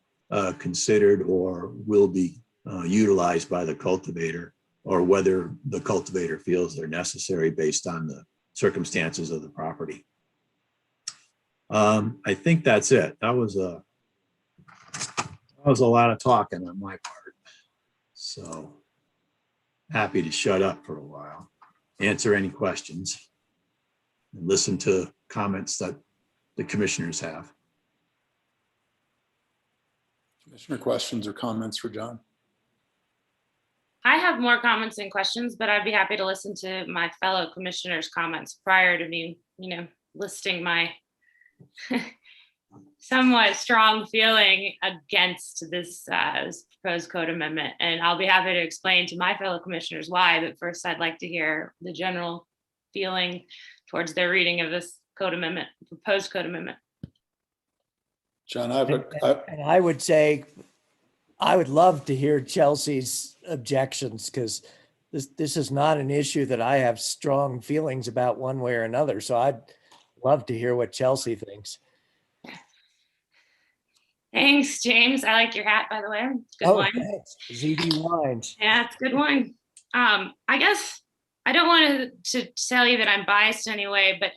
considered or will be utilized by the cultivator, or whether the cultivator feels they're necessary based on the circumstances of the property. I think that's it. That was a lot of talking on my part. So happy to shut up for a while, answer any questions, and listen to comments that the commissioners have. Commissioner questions or comments for John? I have more comments and questions, but I'd be happy to listen to my fellow commissioners' comments prior to me, listing my somewhat strong feeling against this proposed code amendment. And I'll be happy to explain to my fellow commissioners why, but first I'd like to hear the general feeling towards their reading of this code amendment, proposed code amendment. John, and I would say, I would love to hear Chelsea's objections, because this is not an issue that I have strong feelings about one way or another. So I'd love to hear what Chelsea thinks. Thanks, James. I like your hat, by the way. It's good wine. Thanks. ZD Wines. Yeah, it's good wine. I guess I don't want to tell you that I'm biased anyway, but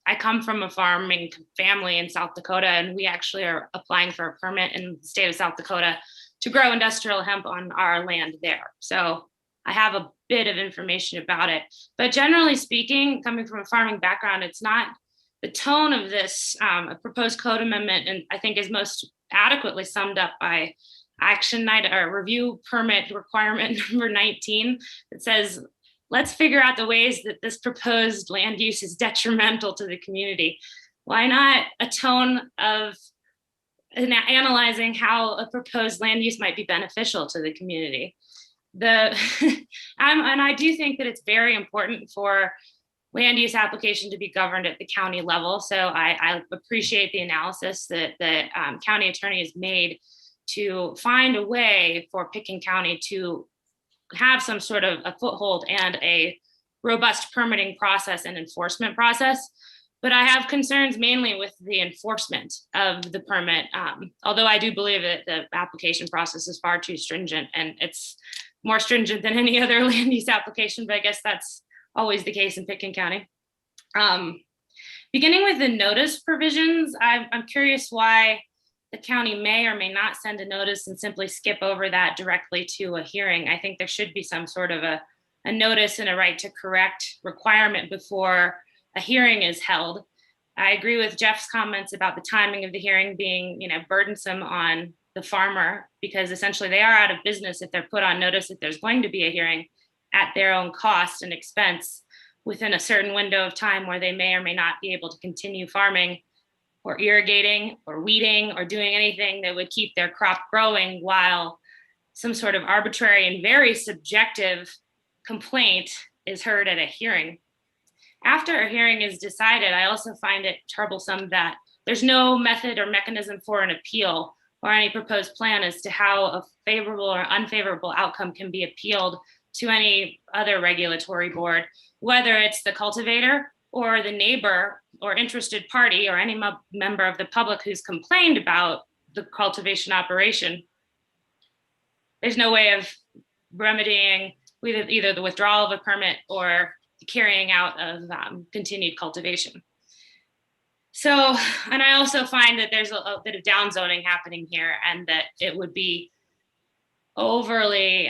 I come from a farming family in South Dakota, and we actually are applying for a permit in the state of South Dakota to grow industrial hemp on our land there. So I have a bit of information about it. But generally speaking, coming from a farming background, it's not the tone of this proposed code amendment, and I think is most adequately summed up by action review permit requirement number 19. It says, let's figure out the ways that this proposed land use is detrimental to the community. Why not a tone of analyzing how a proposed land use might be beneficial to the community? And I do think that it's very important for land use application to be governed at the county level. So I appreciate the analysis that the county attorney has made to find a way for Pitkin County to have some sort of a foothold and a robust permitting process and enforcement process. But I have concerns mainly with the enforcement of the permit, although I do believe that the application process is far too stringent, and it's more stringent than any other land use application, but I guess that's always the case in Pitkin County. Beginning with the notice provisions, I'm curious why the county may or may not send a notice and simply skip over that directly to a hearing. I think there should be some sort of a notice and a right to correct requirement before a hearing is held. I agree with Jeff's comments about the timing of the hearing being, burdensome on the farmer, because essentially they are out of business if they're put on notice that there's going to be a hearing at their own cost and expense within a certain window of time where they may or may not be able to continue farming or irrigating or weeding or doing anything that would keep their crop growing while some sort of arbitrary and very subjective complaint is heard at a hearing. After a hearing is decided, I also find it troublesome that there's no method or mechanism for an appeal or any proposed plan as to how a favorable or unfavorable outcome can be appealed to any other regulatory board, whether it's the cultivator or the neighbor or interested party or any member of the public who's complained about the cultivation operation. There's no way of remedying either the withdrawal of a permit or carrying out of continued cultivation. So, and I also find that there's a bit of downzoning happening here, and that it would be overly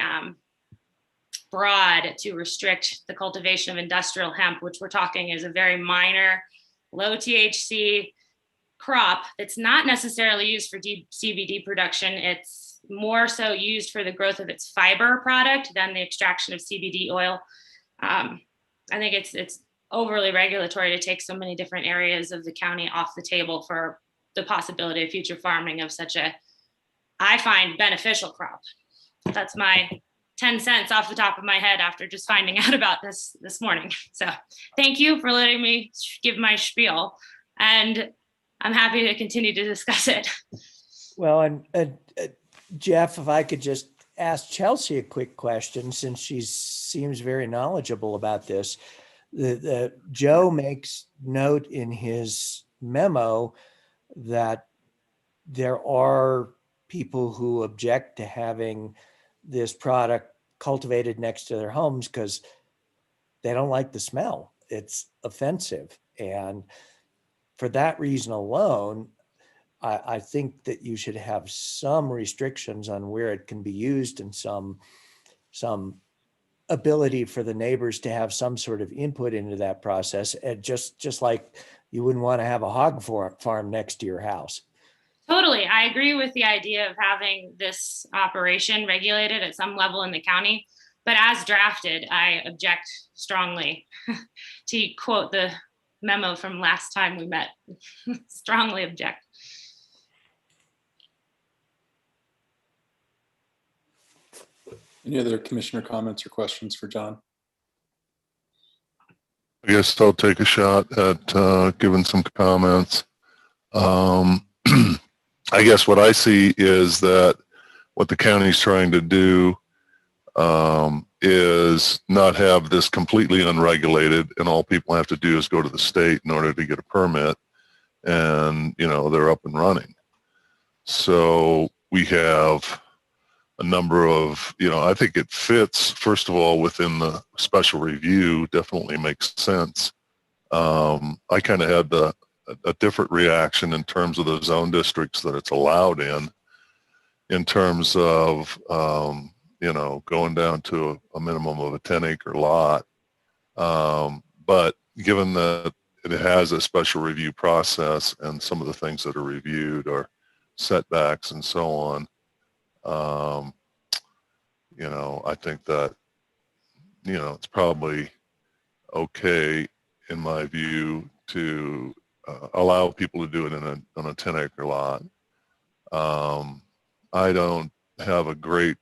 broad to restrict the cultivation of industrial hemp, which we're talking is a very minor, low THC crop that's not necessarily used for CBD production. It's more so used for the growth of its fiber product than the extraction of CBD oil. I think it's overly regulatory to take so many different areas of the county off the table for the possibility of future farming of such a, I find, beneficial crop. That's my 10 cents off the top of my head after just finding out about this morning. So thank you for letting me give my spiel, and I'm happy to continue to discuss it. Well, and Jeff, if I could just ask Chelsea a quick question, since she seems very knowledgeable about this. Joe makes note in his memo that there are people who object to having this product cultivated next to their homes because they don't like the smell. It's offensive. And for that reason alone, I think that you should have some restrictions on where it can be used, and some ability for the neighbors to have some sort of input into that process. And just like you wouldn't want to have a hog farm next to your house. Totally. I agree with the idea of having this operation regulated at some level in the county, but as drafted, I object strongly to quote the memo from last time we met. Strongly object. Any other commissioner comments or questions for John? I guess I'll take a shot at giving some comments. I guess what I see is that what the county's trying to do is not have this completely unregulated, and all people have to do is go to the state in order to get a permit, and they're up and running. So we have a number of, I think it fits, first of all, within the special review, definitely makes sense. I kind of had a different reaction in terms of the zone districts that it's allowed in terms of, going down to a minimum of a 10-acre lot. But given that it has a special review process, and some of the things that are reviewed are setbacks and so on, I think that, it's probably okay, in my view, to allow people to do it on a 10-acre lot. I don't have a great,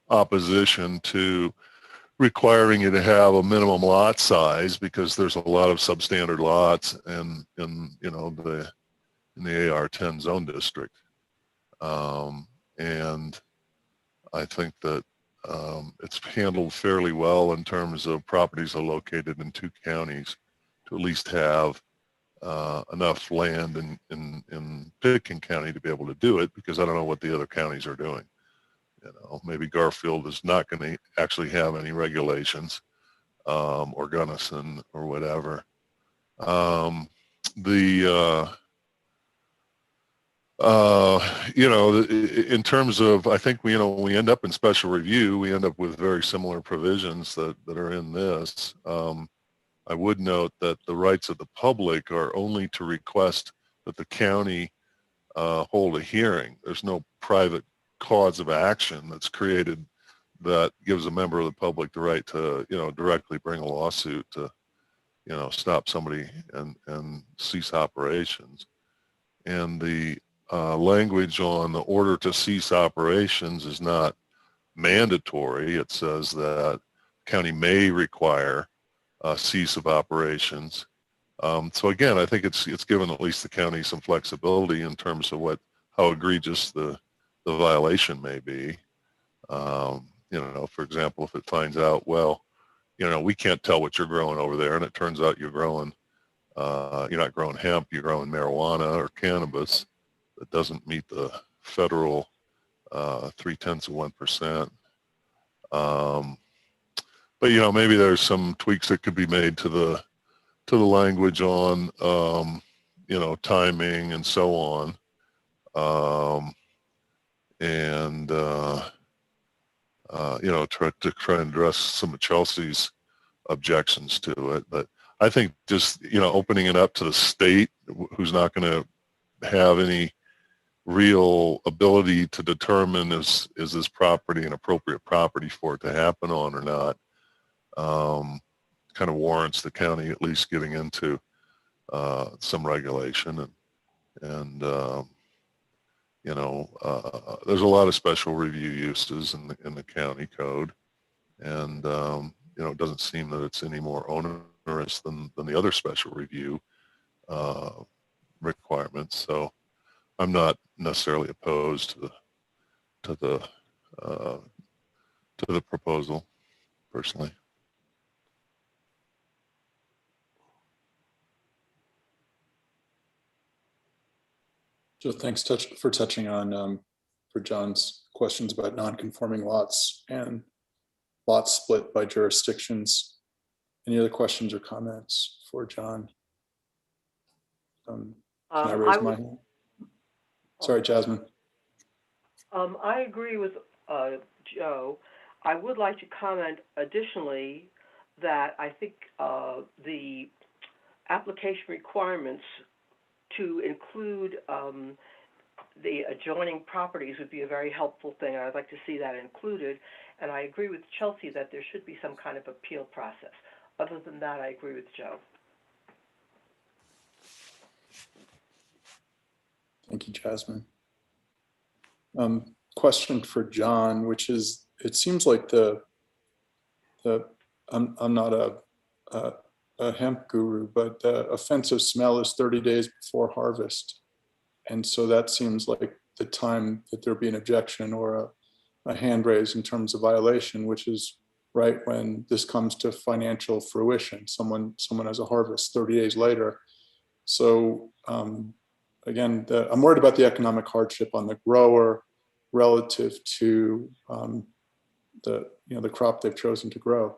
opposition to requiring you to have a minimum lot size, because there's a lot of substandard lots in the AR10 zone district. And I think that it's handled fairly well in terms of properties are located in 2 counties to at least have enough land in Pitkin County to be able to do it, because I don't know what the other counties are doing. Maybe Garfield is not going to actually have any regulations, or Gunnison or whatever. In terms of, I think when we end up in special review, we end up with very similar provisions that are in this. I would note that the rights of the public are only to request that the county hold a hearing. There's no private cause of action that's created that gives a member of the public the right to, directly bring a lawsuit to, stop somebody and cease operations. And the language on the order to cease operations is not mandatory. It says that county may require a cease of operations, So again, I think it's given at least the county some flexibility in terms of how egregious the violation may be. You know, for example, if it finds out, well, you know, we can't tell what you're growing over there, and it turns out you're not growing hemp, you're growing marijuana or cannabis that doesn't meet the federal 0.3%. But you know, maybe there's some tweaks that could be made to the language on you know, timing and so on, and you know, try and address some of Chelsea's objections to it. But I think just, you know, opening it up to the state, who's not going to have any real ability to determine is this property an appropriate property for it to happen on or not, kind of warrants the county at least getting into some regulation. And you know, there's a lot of special review uses in the county code, and you know, it doesn't seem that it's any more onerous than the other special review requirements. So I'm not necessarily opposed to the proposal personally. So thanks for touching on for John's questions about non-conforming lots and lots split by jurisdictions. Any other questions or comments for John? Can I raise my hand? Sorry, Jasmine. I agree with Joe. I would like to comment additionally that I think the application requirements to include the adjoining properties would be a very helpful thing. I'd like to see that included. And I agree with Chelsea that there should be some kind of appeal process. Other than that, I agree with Joe. Thank you, Jasmine. Question for John, which is, it seems like I'm not a hemp guru, but the offensive smell is 30 days before harvest. And so that seems like the time that there'd be an objection or a hand raise in terms of violation, which is right when this comes to financial fruition. Someone has a harvest 30 days later. So again, I'm worried about the economic hardship on the grower relative to the crop they've chosen to grow,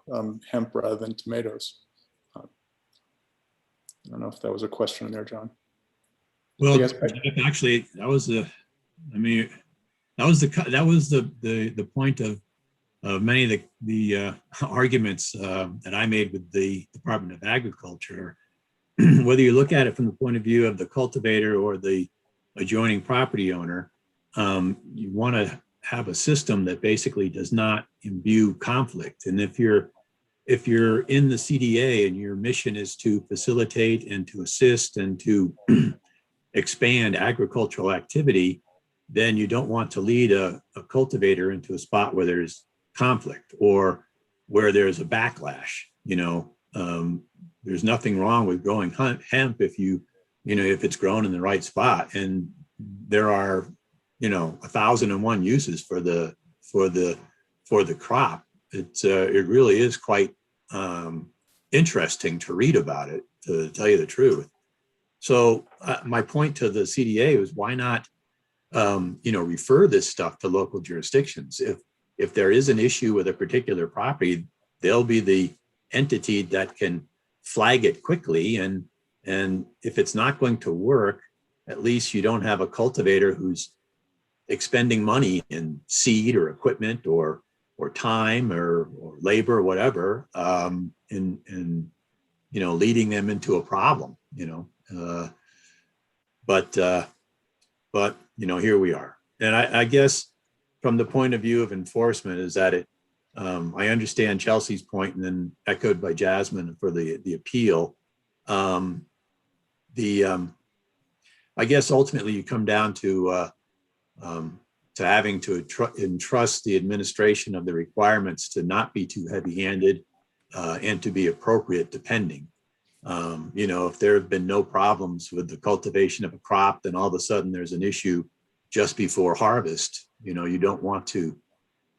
hemp rather than tomatoes. I don't know if that was a question in there, John. Well, Yes, actually, that was the point of many of the arguments that I made with the Department of Agriculture. Whether you look at it from the point of view of the cultivator or the adjoining property owner, you want to have a system that basically does not imbue conflict. And if you're in the CDA and your mission is to facilitate and to assist and to expand agricultural activity, then you don't want to lead a cultivator into a spot where there's conflict or where there's a backlash. You know, there's nothing wrong with growing hemp if if it's grown in the right spot. And there are, 1,001 uses for the crop. It really is quite interesting to read about it, to tell you the truth. So my point to the CDA was, why not, refer this stuff to local jurisdictions? If there is an issue with a particular property, they'll be the entity that can flag it quickly. And if it's not going to work, at least you don't have a cultivator who's expending money in seed or equipment or time or labor or whatever, and leading them into a problem, but here we are. And I guess from the point of view of enforcement is that I understand Chelsea's point, and then echoed by Jasmine for the appeal. I guess ultimately you come down to having to entrust the administration of the requirements to not be too heavy-handed and to be appropriate depending. You know, if there have been no problems with the cultivation of a crop, then all of a sudden there's an issue just before harvest. You know, you don't want to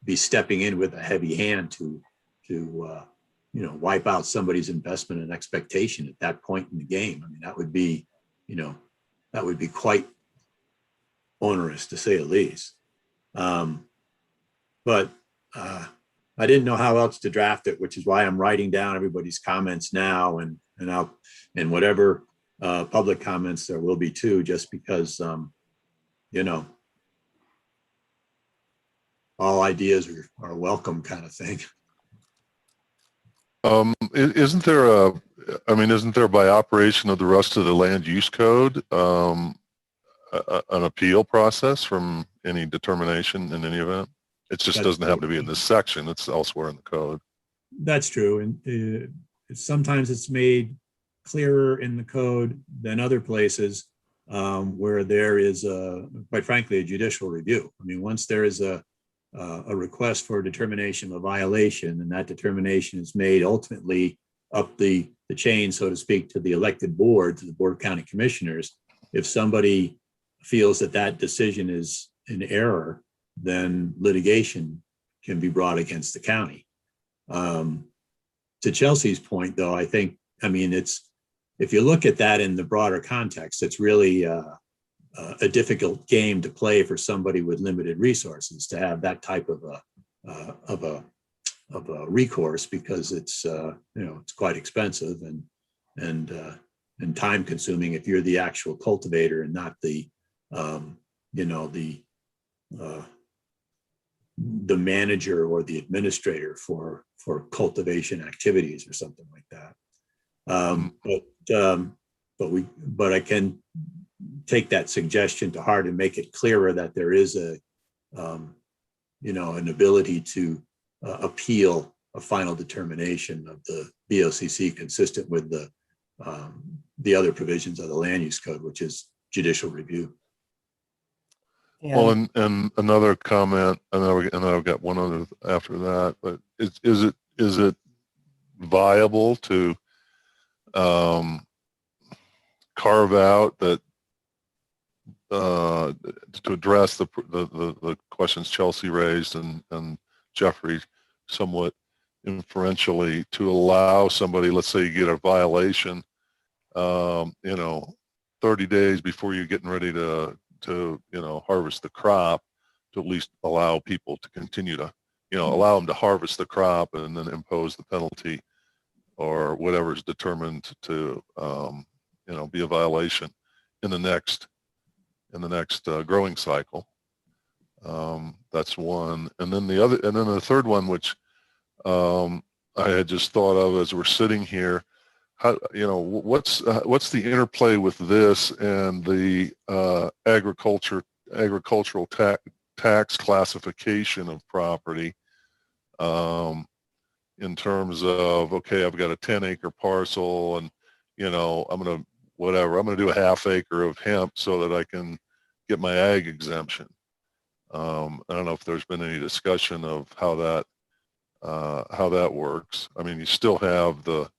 be stepping in with a heavy hand to you know, wipe out somebody's investment and expectation at that point in the game. I mean, that would be, you know, that would be quite onerous to say the least. But I didn't know how else to draft it, which is why I'm writing down everybody's comments now, and whatever public comments there will be too, just because, you know, all ideas are welcome kind of thing. Isn't there isn't there by operation of the rest of the land use code, an appeal process from any determination in any event? It just That's doesn't happen true. to be in this section. It's elsewhere in the code. That's true. And sometimes it's made clearer in the code than other places where there is, quite frankly, a judicial review. I mean, once there is a request for a determination of a violation, and that determination is made ultimately up the chain, so to speak, to the elected board, to the Board of County Commissioners. If somebody feels that that decision is in error, then litigation can be brought against the county. To Chelsea's point, though, I think, I mean, if you look at that in the broader context, it's really a difficult game to play for somebody with limited resources to have that type of a recourse, because it's you know, it's quite expensive and time consuming if you're the actual cultivator and not the you know, the manager or the administrator for cultivation activities or something like that. But I can take that suggestion to heart and make it clearer that there is a you know, an ability to appeal a final determination of the BOCC consistent with the other provisions of the land use code, which is judicial review. Well, and another comment, and then I've got one other after that, but is it viable to carve out that to address the questions Chelsea raised and Jeffrey somewhat inferentially, to allow somebody, let's say you get a violation, you know, 30 days before you're getting ready to you know, harvest the crop, to at least allow people to continue to, you know, allow them to harvest the crop and then impose the penalty or whatever is determined to you know, be a violation in the next growing cycle. That's one. And then the third one, which I had just thought of as we're sitting here, how, you know, what's the interplay with this and the agricultural tax classification of property, in terms of, okay, I've got a 10-acre parcel, and you know, I'm gonna do a half acre of hemp so that I can get my ag exemption. I don't know if there's been any discussion of how that works. I mean, you still have the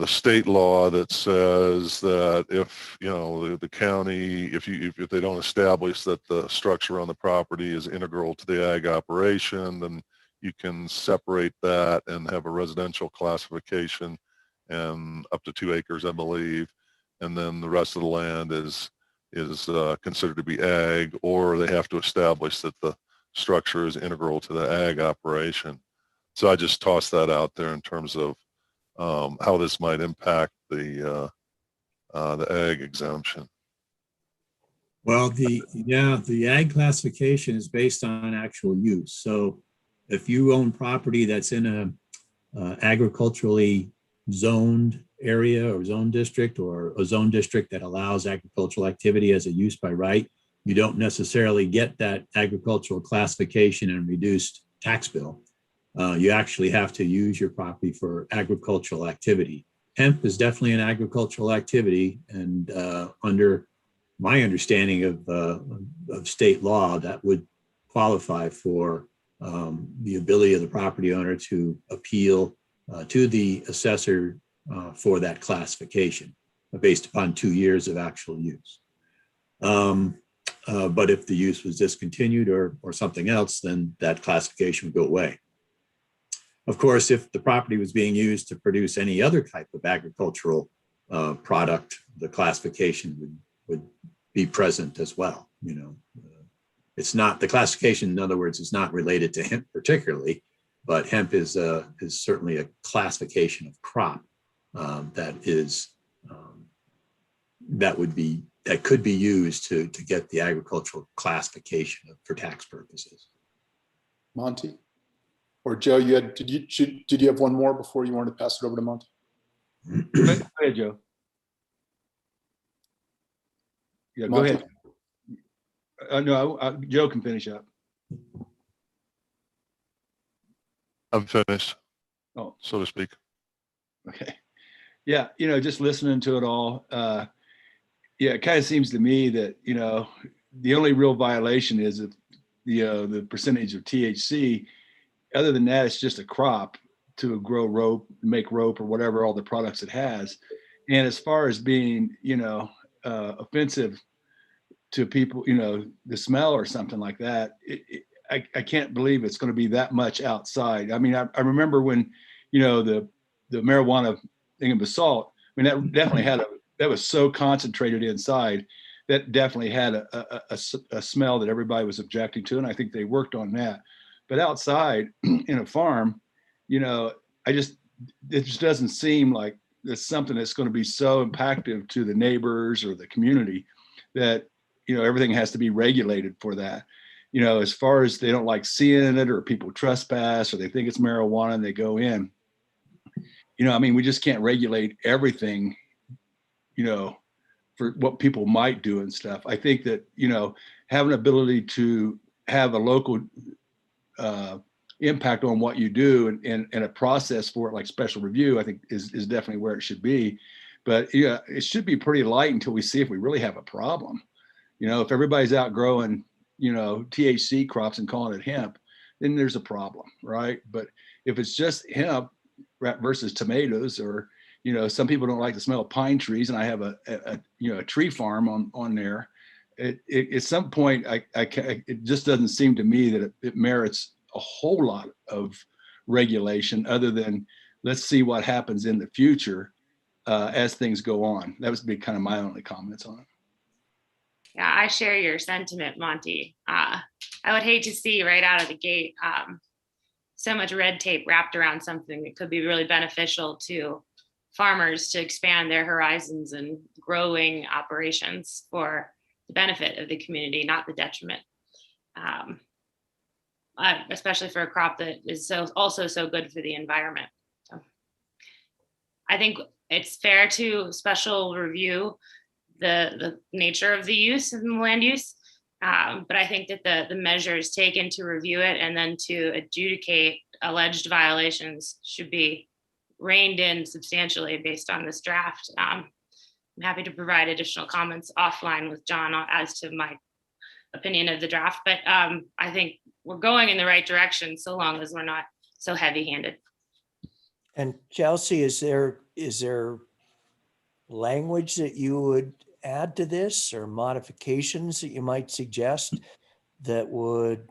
state law that says that if, you know, the county, if they don't establish that the structure on the property is integral to the ag operation, then you can separate that and have a residential classification and up to 2 acres, I believe, and then the rest of the land is considered to be ag, or they have to establish that the structure is integral to the ag operation. So I just tossed that out there in terms of how this might impact the ag exemption. Well, the ag classification is based on actual use. So if you own property that's in a agriculturally zoned area or zone district, or a zone district that allows agricultural activity as a use by right, you don't necessarily get that agricultural classification and reduced tax bill. You actually have to use your property for agricultural activity. Hemp is definitely an agricultural activity, and under my understanding of state law, that would qualify for the ability of the property owner to appeal to the assessor for that classification based upon 2 years of actual use. But if the use was discontinued or something else, then that classification would go away. Of course, if the property was being used to produce any other type of agricultural product, the classification would be present as well. You know, it's not, the classification, in other words, is not related to hemp particularly, but hemp is certainly a classification of crop that could be used to get the agricultural classification for tax purposes. Monty or Joe, did you have one more before you wanted to pass it over to Monty? Go ahead, Joe. Yeah, go Monty? ahead. No, Joe can finish up. I'm finished, Oh, so to speak. okay. Yeah, just listening to it all, yeah, it kind of seems to me that, the only real violation is if the percentage of THC. Other than that, it's just a crop to grow rope, make rope, or whatever all the products it has. And as far as being, offensive to people, the smell or something like that, I can't believe it's going to be that much outside. I mean, I remember when, the marijuana thing of basalt, I mean, that definitely that was so concentrated inside that definitely had a smell that everybody was objecting to. And I think they worked on that. But outside in a farm, it just doesn't seem like it's something that's going to be so impactful to the neighbors or the community that, everything has to be regulated for that. As far as they don't like seeing it or people trespass or they think it's marijuana and they go in, I mean, we just can't regulate everything, for what people might do and stuff. I think that, have an ability to have a local impact on what you do and a process for it, like special review, I think is definitely where it should be. But yeah, it should be pretty light until we see if we really have a problem. If everybody's outgrowing, THC crops and calling it hemp, then there's a problem, right? But if it's just hemp versus tomatoes, or, some people don't like the smell of pine trees, and I have a tree farm on there. At some point, it just doesn't seem to me that it merits a whole lot of regulation other than let's see what happens in the future as things go on. That would be kind of my only comments on it. Yeah, I share your sentiment, Monty. I would hate to see right out of the gate so much red tape wrapped around something that could be really beneficial to farmers to expand their horizons and growing operations for the benefit of the community, not the detriment. Especially for a crop that is also so good for the environment. So I think it's fair to special review the nature of the use and land use. But I think that the measures taken to review it and then to adjudicate alleged violations should be reined in substantially based on this draft. I'm happy to provide additional comments offline with John as to my opinion of the draft, but I think we're going in the right direction so long as we're not so heavy-handed. And Chelsea, is there language that you would add to this or modifications that you might suggest that would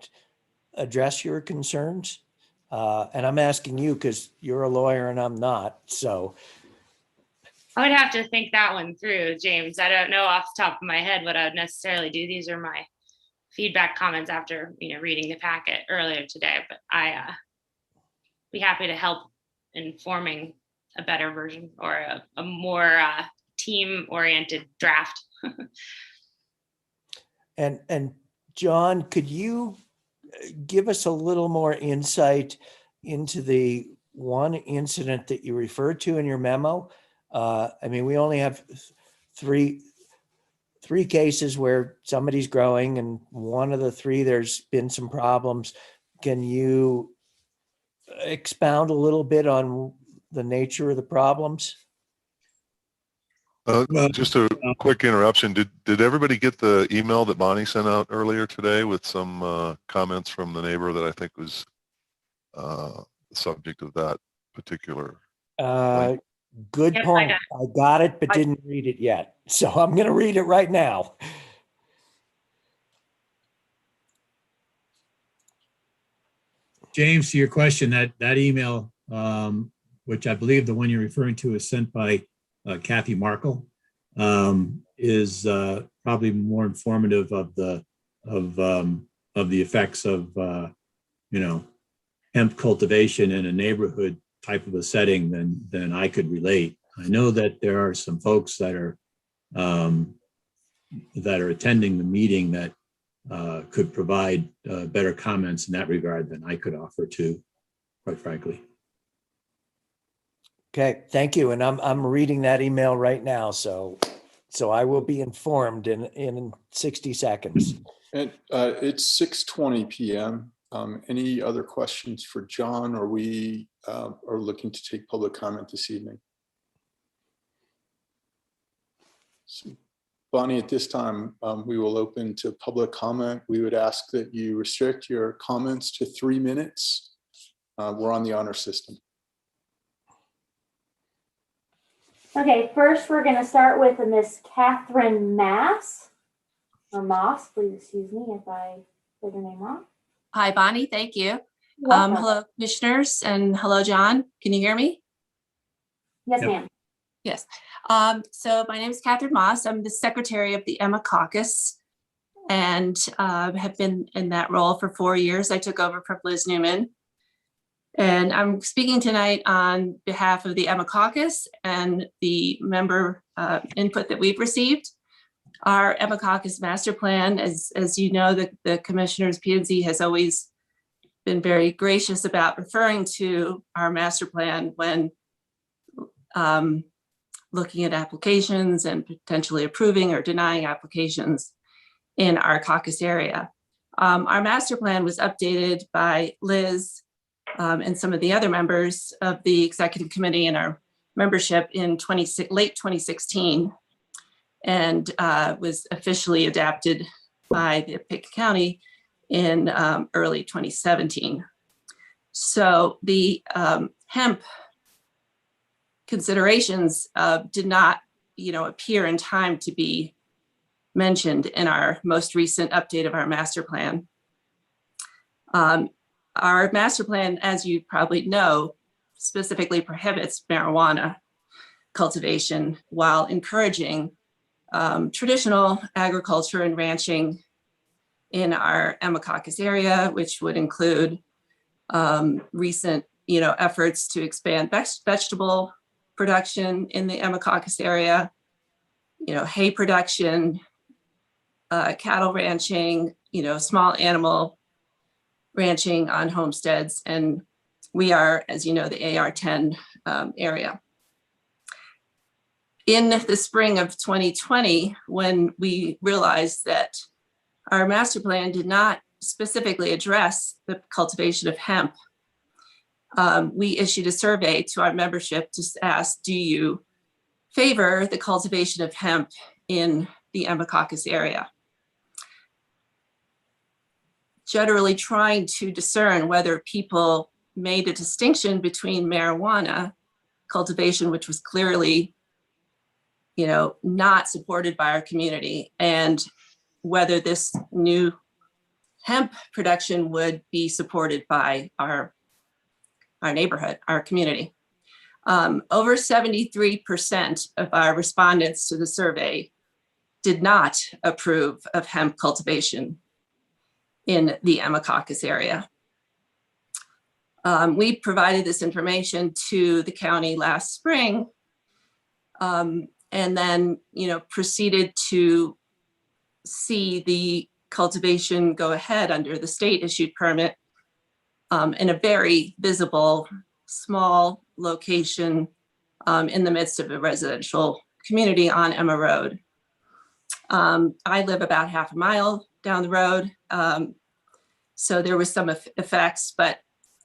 address your concerns? And I'm asking you because you're a lawyer and I'm not, so. I would have to think that one through, James. I don't know off the top of my head what I would necessarily do. These are my feedback comments after reading the packet earlier today, but I be happy to help in forming a better version or a more team-oriented draft. And John, could you give us a little more insight into the one incident that you referred to in your memo? I mean, we only have three cases where somebody's growing, and one of the three, there's been some problems. Can you expound a little bit on the nature of the problems? Just a quick interruption. Did everybody get the email that Bonnie sent out earlier today with some comments from the neighbor that I think was the subject of that particular? Good Yep, I point. got I got it, but I- didn't read it yet. So I'm going to read it right now. James, to your question, that email, which I believe the one you're referring to is sent by Kathy Markle, is probably more informative of the effects of hemp cultivation in a neighborhood type of a setting than I could relate. I know that there are some folks that are attending the meeting that could provide better comments in that regard than I could offer to, quite frankly. Okay, thank you. And I'm reading that email right now. So I will be informed in 60 seconds. And it's 6:20 p.m. Any other questions for John? Or we are looking to take public comment this evening? So, Bonnie, at this time, we will open to public comment. We would ask that you restrict your comments to 3 minutes. We're on the honor system. Okay, first we're going to start with Miss Catherine Moss, please excuse me if I said your name wrong. Hi, Bonnie. Thank you. Welcome. Hello, commissioners, and hello, John. Can you hear me? Yes, Yep. ma'am. Yes. So my name is Catherine Moss. I'm the secretary of the Epicoccus and have been in that role for 4 years. I took over from Liz Newman. And I'm speaking tonight on behalf of the Epicoccus and the member input that we've received. Our Epicoccus master plan, as you know, the commissioners, P&Z has always been very gracious about referring to our master plan when looking at applications and potentially approving or denying applications in our caucus area. Our master plan was updated by Liz and some of the other members of the executive committee and our membership in late 2016 and was officially adapted by the Pitkin County in early 2017. So the hemp considerations did not, appear in time to be mentioned in our most recent update of our master plan. Our master plan, as you probably know, specifically prohibits marijuana cultivation while encouraging traditional agriculture and ranching in our Epicoccus area, which would include recent, efforts to expand vegetable production in the Epicoccus area, hay production, cattle ranching, small animal ranching on homesteads. And we are, as you know, the AR10 area. In the spring of 2020, when we realized that our master plan did not specifically address the cultivation of hemp, we issued a survey to our membership to ask, do you favor the cultivation of hemp in the Epicoccus area? Generally trying to discern whether people made a distinction between marijuana cultivation, which was clearly, not supported by our community, and whether this new hemp production would be supported by our neighborhood, our community. Over 73% of our respondents to the survey did not approve of hemp cultivation in the Epicoccus area. We provided this information to the county last spring and then, proceeded to see the cultivation go ahead under the state issued permit in a very visible, small location in the midst of a residential community on Emma Road. I live about half a mile down the road. So there was some effects, but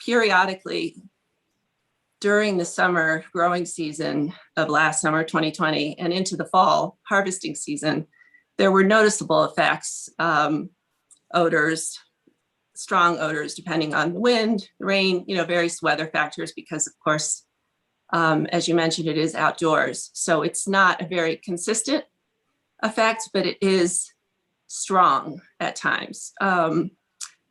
periodically during the summer growing season of last summer, 2020, and into the fall harvesting season, there were noticeable effects, odors, strong odors, depending on the wind, rain, various weather factors, because of course, As you mentioned, it is outdoors. So it's not a very consistent effect, but it is strong at times.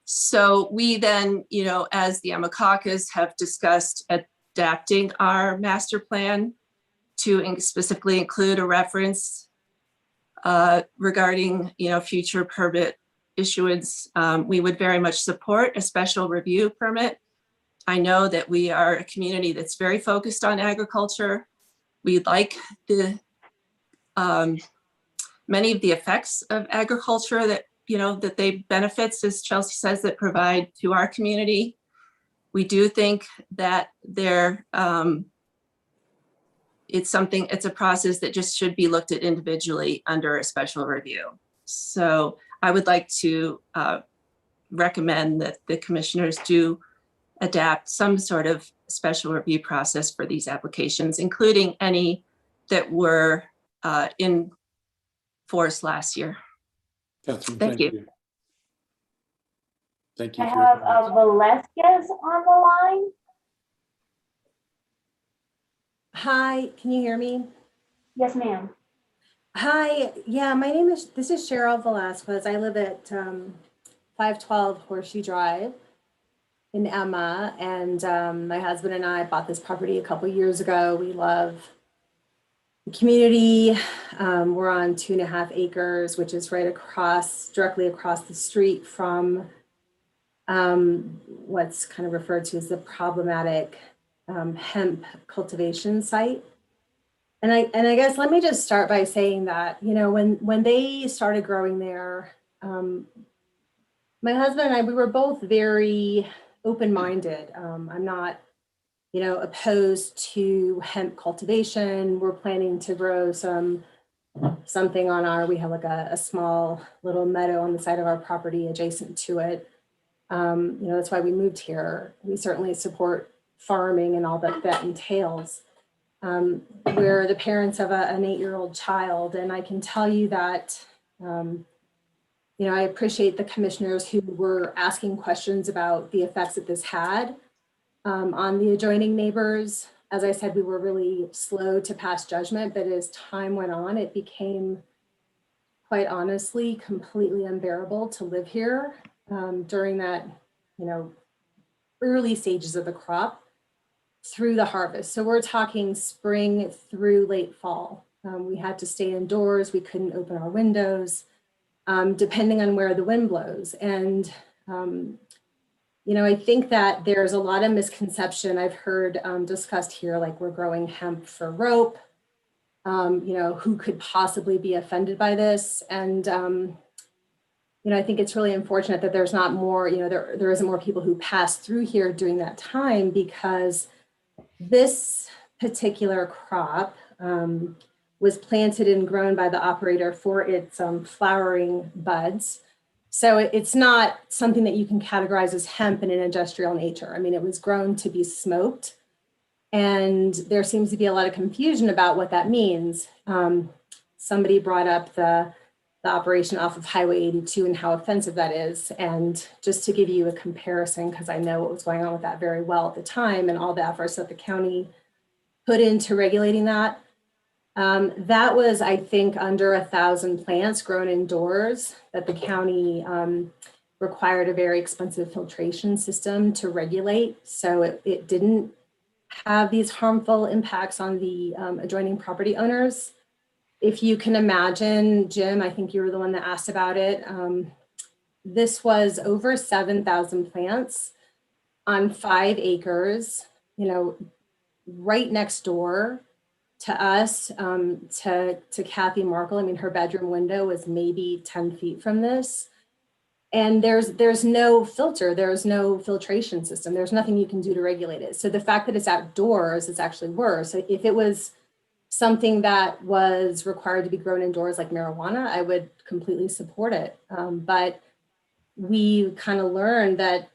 So we then, as the Epicoccus have discussed adapting our master plan to specifically include a reference regarding, future permit issuance. We would very much support a special review permit. I know that we are a community that's very focused on agriculture. We like the many of the effects of agriculture that, that they benefits, as Chelsea says, that provide to our community. We do think that it's a process that just should be looked at individually under a special review. So I would like to recommend that the commissioners do adapt some sort of special review process for these applications, including any that were in force last year. Catherine, Thank you. Thank you. I for your have comments. Velasquez on the line. Hi, can you hear me? Yes, ma'am. Hi, yeah, this is Cheryl Velasquez. I live at 512 Horseshoe Drive in Emma, and my husband and I bought this property a couple years ago. We love the community. We're on 2.5 acres, which is directly across the street from what's kind of referred to as the problematic hemp cultivation site. And I guess let me just start by saying that, when they started growing there, my husband and I, we were both very open-minded. I'm not, opposed to hemp cultivation. We're planning to grow something on we have like a small little meadow on the side of our property adjacent to it. That's why we moved here. We certainly support farming and all that entails. We're the parents of an 8-year-old child, and I can tell you that, I appreciate the commissioners who were asking questions about the effects that this had on the adjoining neighbors. As I said, we were really slow to pass judgment, but as time went on, it became, quite honestly, completely unbearable to live here during that, early stages of the crop through the harvest. So we're talking spring through late fall. We had to stay indoors. We couldn't open our windows, depending on where the wind blows. And, I think that there's a lot of misconception I've heard discussed here, like we're growing hemp for rope, who could possibly be offended by this. And, I think it's really unfortunate that there's not more, there isn't more people who pass through here during that time, because this particular crop was planted and grown by the operator for its flowering buds. So it's not something that you can categorize as hemp in an industrial nature. I mean, it was grown to be smoked, and there seems to be a lot of confusion about what that means. Somebody brought up the operation off of Highway 82 and how offensive that is. And just to give you a comparison, because I know what was going on with that very well at the time and all the efforts that the county put into regulating that. That was, I think, under 1,000 plants grown indoors that the county required a very expensive filtration system to regulate. So it didn't have these harmful impacts on the adjoining property owners. If you can imagine, Jim, I think you were the one that asked about it. This was over 7,000 plants on 5 acres, right next door to us, to Kathy Markle. I mean, her bedroom window was maybe 10 feet from this. And there's no filter, there's no filtration system. There's nothing you can do to regulate it. So the fact that it's outdoors is actually worse. If it was something that was required to be grown indoors like marijuana, I would completely support it. But we kind of learned that,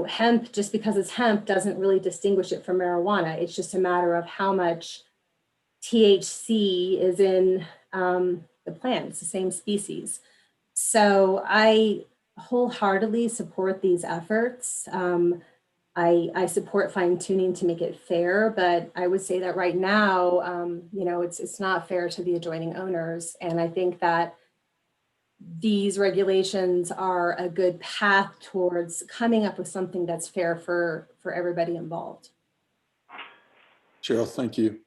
hemp, just because it's hemp, doesn't really distinguish it from marijuana. It's just a matter of how much THC is in the plant. It's the same species. So I wholeheartedly support these efforts. I support fine tuning to make it fair, but I would say that right now, it's not fair to the adjoining owners. And I think that these regulations are a good path towards coming up with something that's fair for everybody involved. Cheryl, thank you.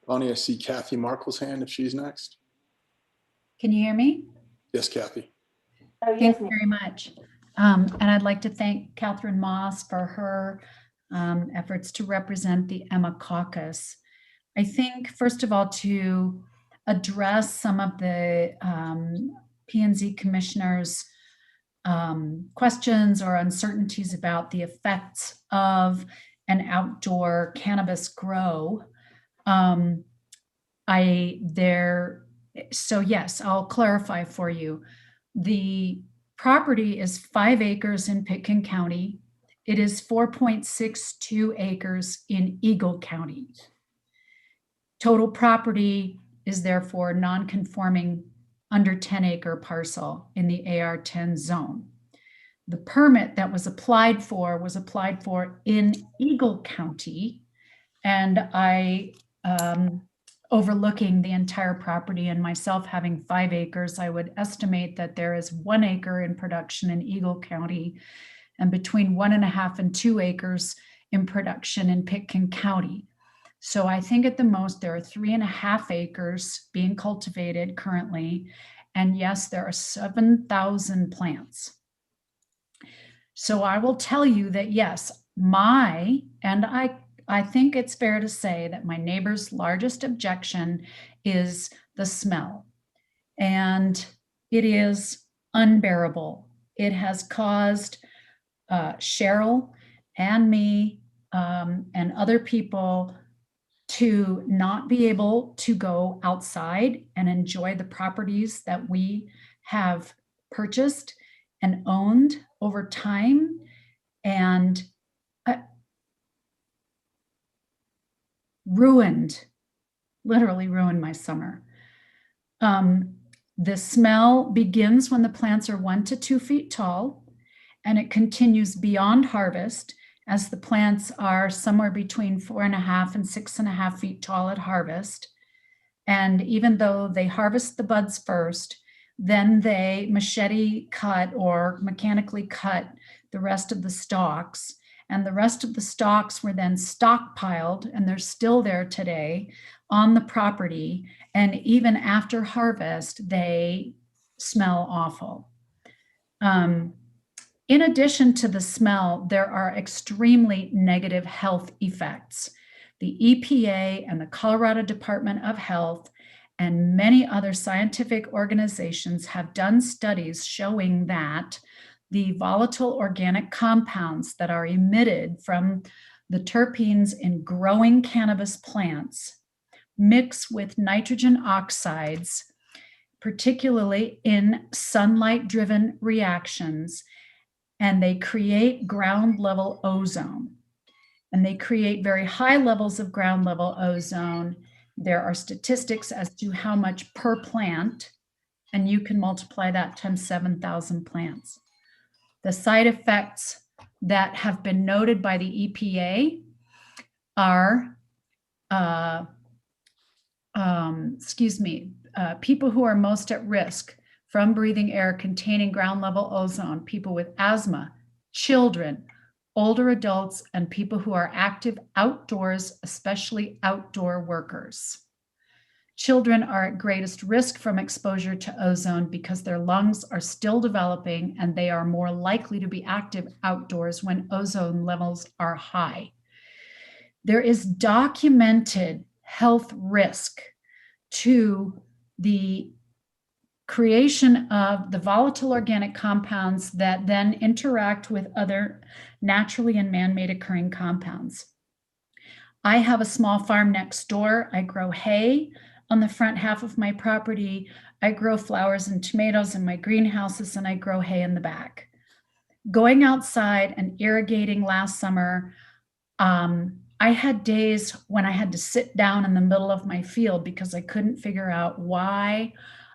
Bonnie, I see Kathy Markle's hand if she's next. Can you hear me? Yes, Kathy. Oh, yes, Thank you ma'am. very much. And I'd like to thank Catherine Moss for her efforts to represent the Epicoccus. I think, first of all, to address some of the P&Z commissioners' questions or uncertainties about the effects of an outdoor cannabis grow. So yes, I'll clarify for you. The property is 5 acres in Pitkin County. It is 4.62 acres in Eagle County. Total property is therefore non-conforming under 10-acre parcel in the AR10 zone. The permit that was applied for in Eagle County, and I, overlooking the entire property and myself having 5 acres, I would estimate that there is 1 acre in production in Eagle County and between 1.5 and 2 acres in production in Pitkin County. So I think at the most there are 3.5 acres being cultivated currently. And yes, there are 7,000 plants. So I will tell you that yes, I think it's fair to say that my neighbor's largest objection is the smell. And it is unbearable. It has caused Cheryl and me and other people to not be able to go outside and enjoy the properties that we have purchased and owned over time, and literally ruined my summer. The smell begins when the plants are 1 to 2 feet tall, and it continues beyond harvest as the plants are somewhere between 4.5 and 6.5 feet tall at harvest. And even though they harvest the buds first, then they machete cut or mechanically cut the rest of the stalks. And the rest of the stalks were then stockpiled, and they're still there today on the property. And even after harvest, they smell awful. In addition to the smell, there are extremely negative health effects. The EPA and the Colorado Department of Health and many other scientific organizations have done studies showing that the volatile organic compounds that are emitted from the terpenes in growing cannabis plants mix with nitrogen oxides, particularly in sunlight-driven reactions, and they create ground level ozone. And they create very high levels of ground level ozone. There are statistics as to how much per plant, and you can multiply that times 7,000 plants. The side effects that have been noted by the EPA are, people who are most at risk from breathing air containing ground level ozone, people with asthma, children, older adults, and people who are active outdoors, especially outdoor workers. Children are at greatest risk from exposure to ozone because their lungs are still developing and they are more likely to be active outdoors when ozone levels are high. There is documented health risk to the creation of the volatile organic compounds that then interact with other naturally and man-made occurring compounds. I have a small farm next door. I grow hay on the front half of my property. I grow flowers and tomatoes in my greenhouses, and I grow hay in the back. Going outside and irrigating last summer, I had days when I had to sit down in the middle of my field because I couldn't figure out why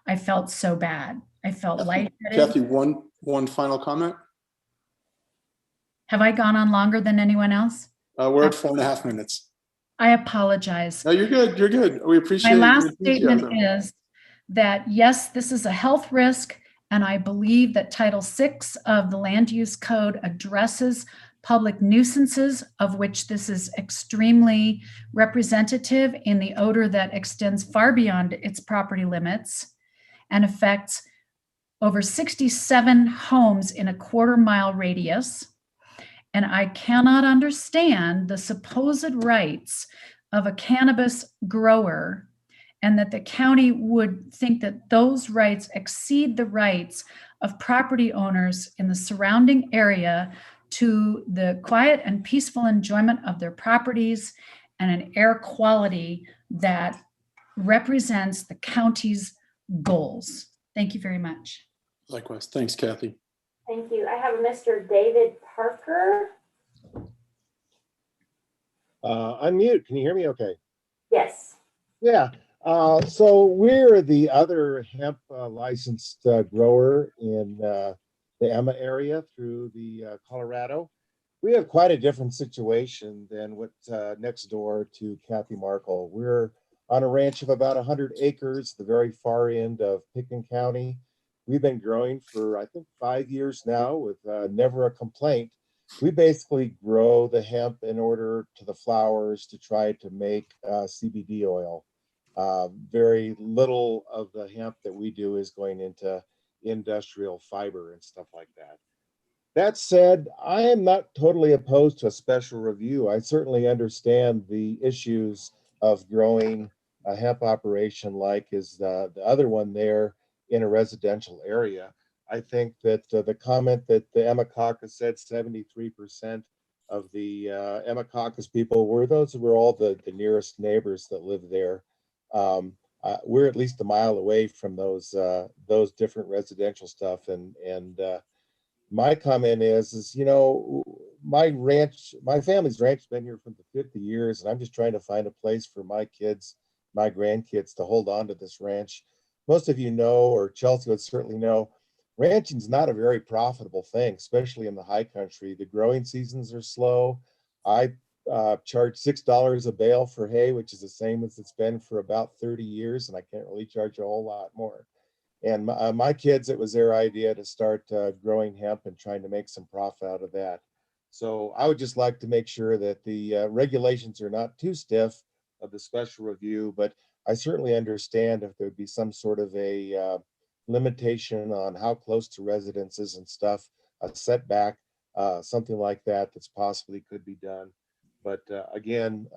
I felt so bad. I felt lightheaded. Kathy, one final comment. Have I gone on longer than anyone else? We're at 4.5 minutes. I apologize. No, you're good. You're good. We appreciate My your last statement enthusiasm. is that, yes, this is a health risk, and I believe that Title VI of the Land Use Code addresses public nuisances, of which this is extremely representative in the odor that extends far beyond its property limits and affects over 67 homes in a quarter-mile radius. And I cannot understand the supposed rights of a cannabis grower, and that the county would think that those rights exceed the rights of property owners in the surrounding area to the quiet and peaceful enjoyment of their properties and an air quality that represents the county's goals. Thank you very much. Likewise. Thanks, Kathy. Thank you. I have a Mr. David Parker. Unmute. Can you hear me okay? Yes. Yeah. So we're the other hemp licensed grower in the Emma area through the Colorado. We have quite a different situation than what's next door to Kathy Markle. We're on a ranch of about 100 acres, the very far end of Pitkin County. We've been growing for, I think, 5 years now with never a complaint. We basically grow the hemp in order to the flowers to try to make CBD oil. Very little of the hemp that we do is going into industrial fiber and stuff like that. That said, I am not totally opposed to a special review. I certainly understand the issues of growing a hemp operation like is the other one there in a residential area. I think that the comment that the Epicoccus said 73% of the Epicoccus people were those who were all the nearest neighbors that live there. We're at least a mile away from those different residential stuff. And my comment is, you know, my family's ranch has been here for 50 years, and I'm just trying to find a place for my kids, my grandkids to hold on to this ranch. Most of you know, or Chelsea would certainly know, ranching is not a very profitable thing, especially in the high country. The growing seasons are slow. I charge $6 a bale for hay, which is the same as it's been for about 30 years, and I can't really charge a whole lot more. And my kids, it was their idea to start growing hemp and trying to make some profit out of that. So I would just like to make sure that the regulations are not too stiff of the special review, but I certainly understand if there would be some sort of a limitation on how close to residences and stuff, a setback, something like that that's possibly could be done. But again,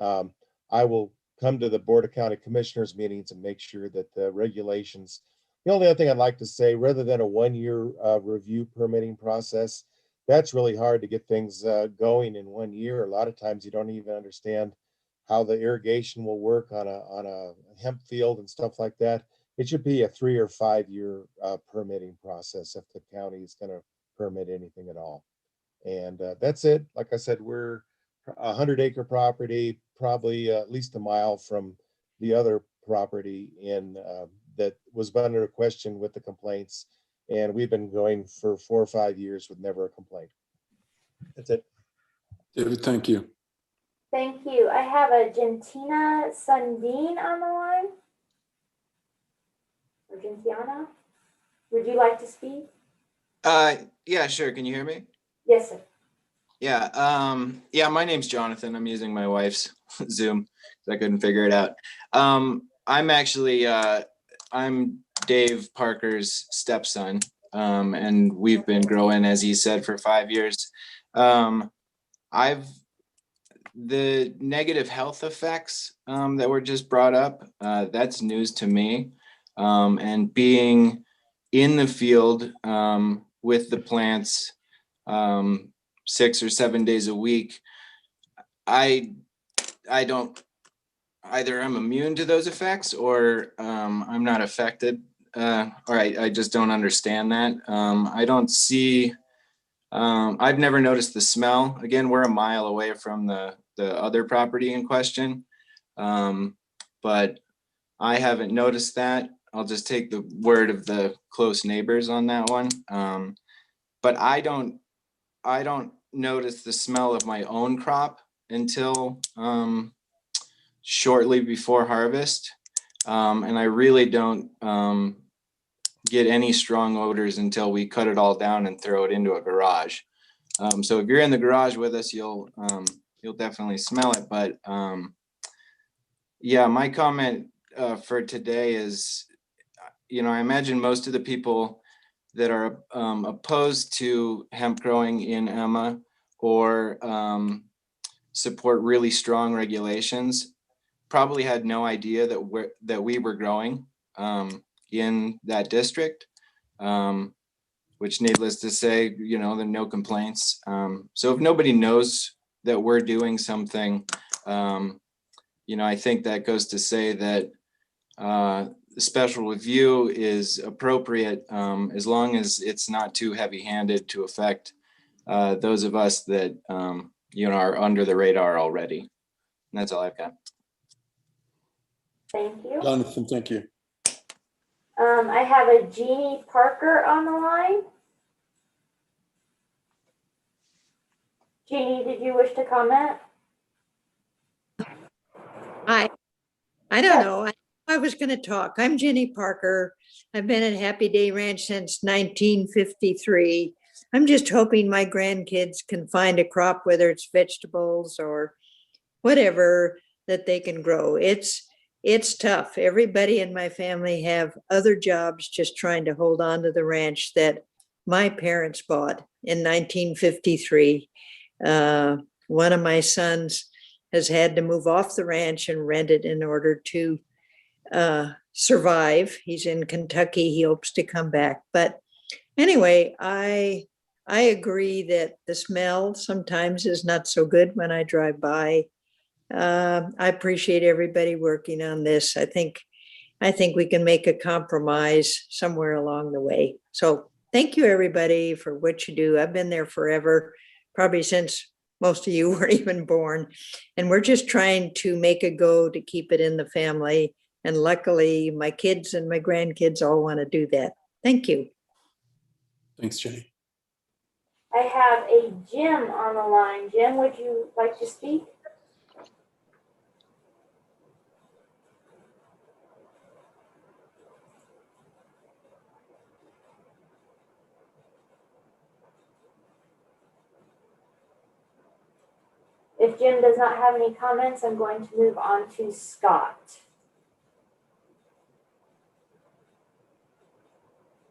I will come to the Board of County Commissioners meetings and make sure that the regulations. The only other thing I'd like to say, rather than a 1-year review permitting process, that's really hard to get things going in 1 year. A lot of times you don't even understand how the irrigation will work on a hemp field and stuff like that. It should be a 3 or 5 year permitting process if the county is going to permit anything at all. And that's it. Like I said, we're a 100-acre property, probably at least a mile from the other property in that was under question with the complaints. And we've been going for 4 or 5 years with never a complaint. That's it. David, thank you. Thank you. I have a Gentina Sundin on the line. Or Gentiana, would you like to speak? Yeah, sure. Can you hear me? Yes, sir. Yeah. Yeah, my name's Jonathan. I'm using my wife's Zoom because I couldn't figure it out. I'm actually, I'm Dave Parker's stepson, and we've been growing, as he said, for 5 years. The negative health effects that were just brought up, that's news to me. And being in the field with the plants 6 or 7 days a week, I don't, either I'm immune to those effects or I'm not affected, or I just don't understand that. I don't see, I've never noticed the smell. Again, we're a mile away from the other property in question, but I haven't noticed that. I'll just take the word of the close neighbors on that one. But I don't notice the smell of my own crop until shortly before harvest. And I really don't get any strong odors until we cut it all down and throw it into a garage. So if you're in the garage with us, you'll definitely smell it. But yeah, my comment for today is, I imagine most of the people that are opposed to hemp growing in Emma or support really strong regulations probably had no idea that we were growing in that district, which needless to say, there are no complaints. So if nobody knows that we're doing something, I think that goes to say that the special review is appropriate as long as it's not too heavy-handed to affect those of us that are under the radar already. And that's all I've got. Thank you. Jonathan, thank you. I have a Jeannie Parker on the line. Jeannie, did you wish to comment? I don't know. I was going to talk. I'm Jenny Parker. I've been at Happy Day Ranch since 1953. I'm just hoping my grandkids can find a crop, whether it's vegetables or whatever, that they can grow. It's tough. Everybody in my family have other jobs just trying to hold on to the ranch that my parents bought in 1953. One of my sons has had to move off the ranch and rent it in order to survive. He's in Kentucky. He hopes to come back. But anyway, I agree that the smell sometimes is not so good when I drive by. I appreciate everybody working on this. I think we can make a compromise somewhere along the way. So thank you, everybody, for what you do. I've been there forever, probably since most of you weren't even born. And we're just trying to make a go to keep it in the family. And luckily, my kids and my grandkids all want to do that. Thank you. Thanks, Jenny. I have a Jim on the line. Jim, would you like to speak? If Jim does not have any comments, I'm going to move on to Scott.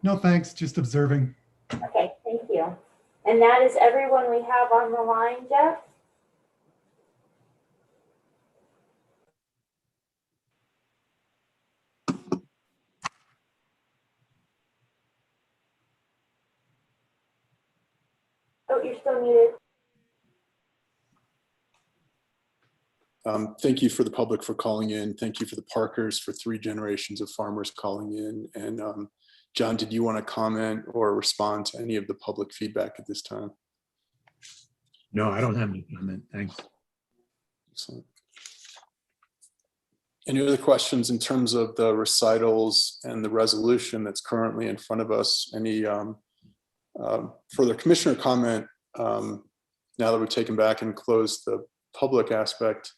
No, thanks. Just observing. Okay, thank you. And that is everyone we have on the line, Jeff? Oh, you're still muted. Thank you for the public for calling in. Thank you for the Parkers for 3 generations of farmers calling in. And John, did you want to comment or respond to any of the public feedback at this time? No, I don't have any comment. Thanks. Excellent. Any other questions in terms of the recitals and the resolution that's currently in front of us? Any further commissioner comment now that we've taken back and closed the public aspect?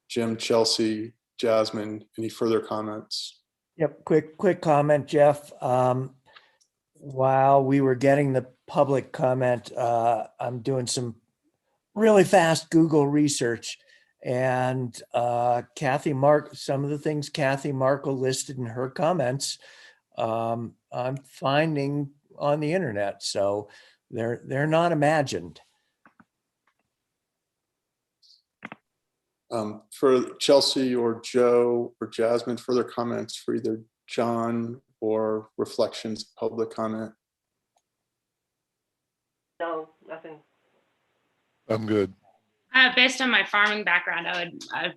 Jim, Chelsea, Jasmine, any further comments? Yep, quick comment, Jeff. While we were getting the public comment, I'm doing some really fast Google research, and some of the things Kathy Markle listed in her comments, I'm finding on the internet, so they're not imagined. For Chelsea or Joe or Jasmine, further comments for either John or reflections, public comment? No, nothing. I'm good. Based on my farming background, I'd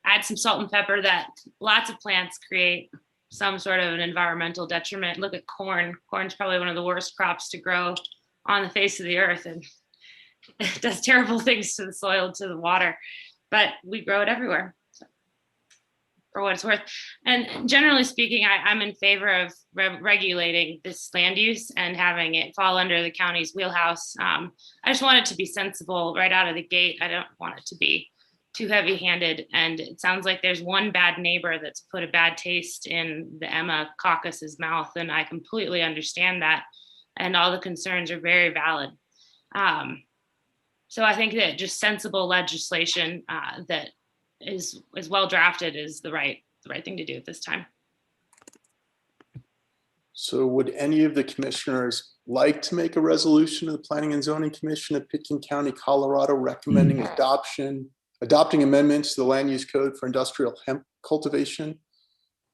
add some salt and pepper that lots of plants create some sort of an environmental detriment. Look at corn. Corn's probably one of the worst crops to grow on the face of the earth, and it does terrible things to the soil, to the water, but we grow it everywhere. So. for what it's worth. And generally speaking, I'm in favor of regulating this land use and having it fall under the county's wheelhouse. I just want it to be sensible right out of the gate. I don't want it to be too heavy-handed. And it sounds like there's one bad neighbor that's put a bad taste in the Epicoccus's mouth, and I completely understand that. And all the concerns are very valid. So I think that just sensible legislation that is well drafted is the right thing to do at this time. So would any of the commissioners like to make a resolution of the Planning and Zoning Commission of Pitkin County, Colorado, recommending adopting amendments to the land use code for industrial hemp cultivation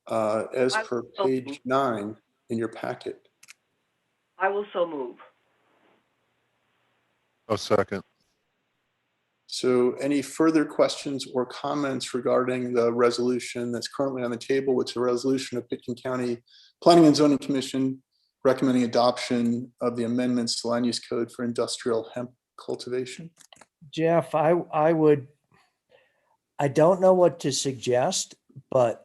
as per page 9 in your packet? I will so move. A second. So any further questions or comments regarding the resolution that's currently on the table, which is a resolution of Pitkin County Planning and Zoning Commission recommending adoption of the amendments to land use code for industrial hemp cultivation? Jeff, I don't know what to suggest, but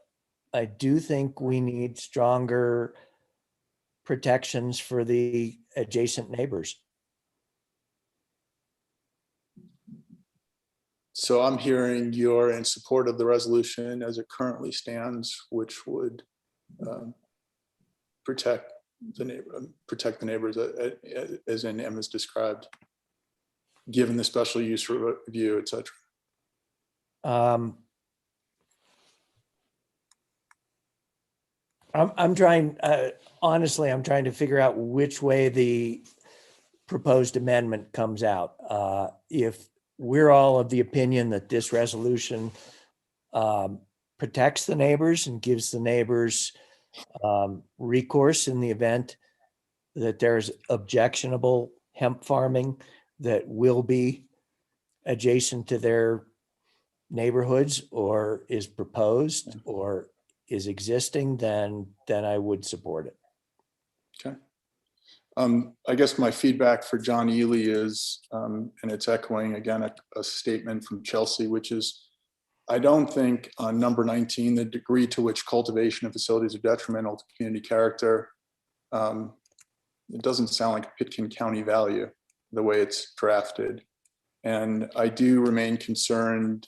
I do think we need stronger protections for the adjacent neighbors. So I'm hearing you're in support of the resolution as it currently stands, which would protect the neighbors as in Emma's described, given the special use review, et cetera. I'm trying, honestly, I'm trying to figure out which way the proposed amendment comes out. If we're all of the opinion that this resolution protects the neighbors and gives the neighbors recourse in the event that there's objectionable hemp farming that will be adjacent to their neighborhoods or is proposed or is existing, then I would support it. Okay. I guess my feedback for John Ely is, and it's echoing again a statement from Chelsea, which is, I don't think on number 19, the degree to which cultivation of facilities are detrimental to community character, it doesn't sound like a Pitkin County value the way it's drafted. And I do remain concerned,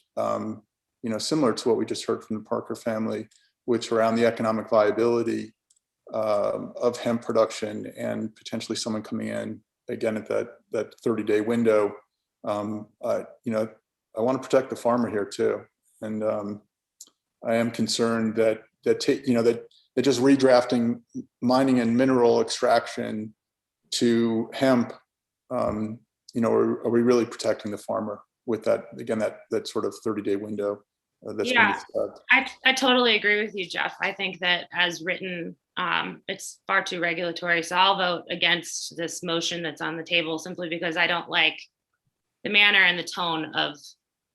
similar to what we just heard from the Parker family, which around the economic viability of hemp production and potentially someone coming in again at that 30-day window. I want to protect the farmer here too, and I am concerned that just redrafting mining and mineral extraction to hemp, are we really protecting the farmer with that, again, that sort of 30-day window that's been described? I totally agree with you, Jeff. I think that as written, it's far too regulatory. So I'll vote against this motion that's on the table simply because I don't like the manner and the tone of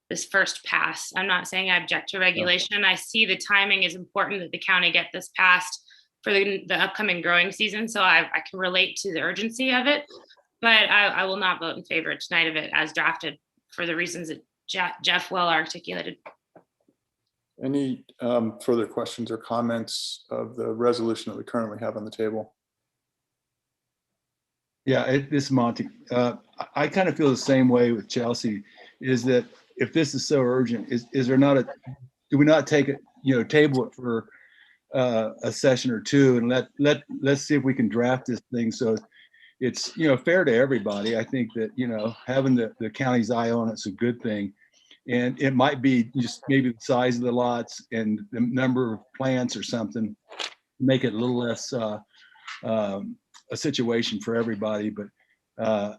this first pass. I'm not saying I object to regulation. I see the timing is important that the county get this passed for the upcoming growing season. So I can relate to the urgency of it, but I will not vote in favor tonight of it as drafted for the reasons that Jeff well articulated. Any further questions or comments of the resolution that we currently have on the table? Yeah, this is Monty. I kind of feel the same way with Chelsea, is that if this is so urgent, is there not do we not take it, table it for a session or two and let's see if we can draft this thing so it's, fair to everybody. I think that, having the county's eye on it's a good thing. And it might be just maybe the size of the lots and the number of plants or something, make it a little less a situation for everybody. But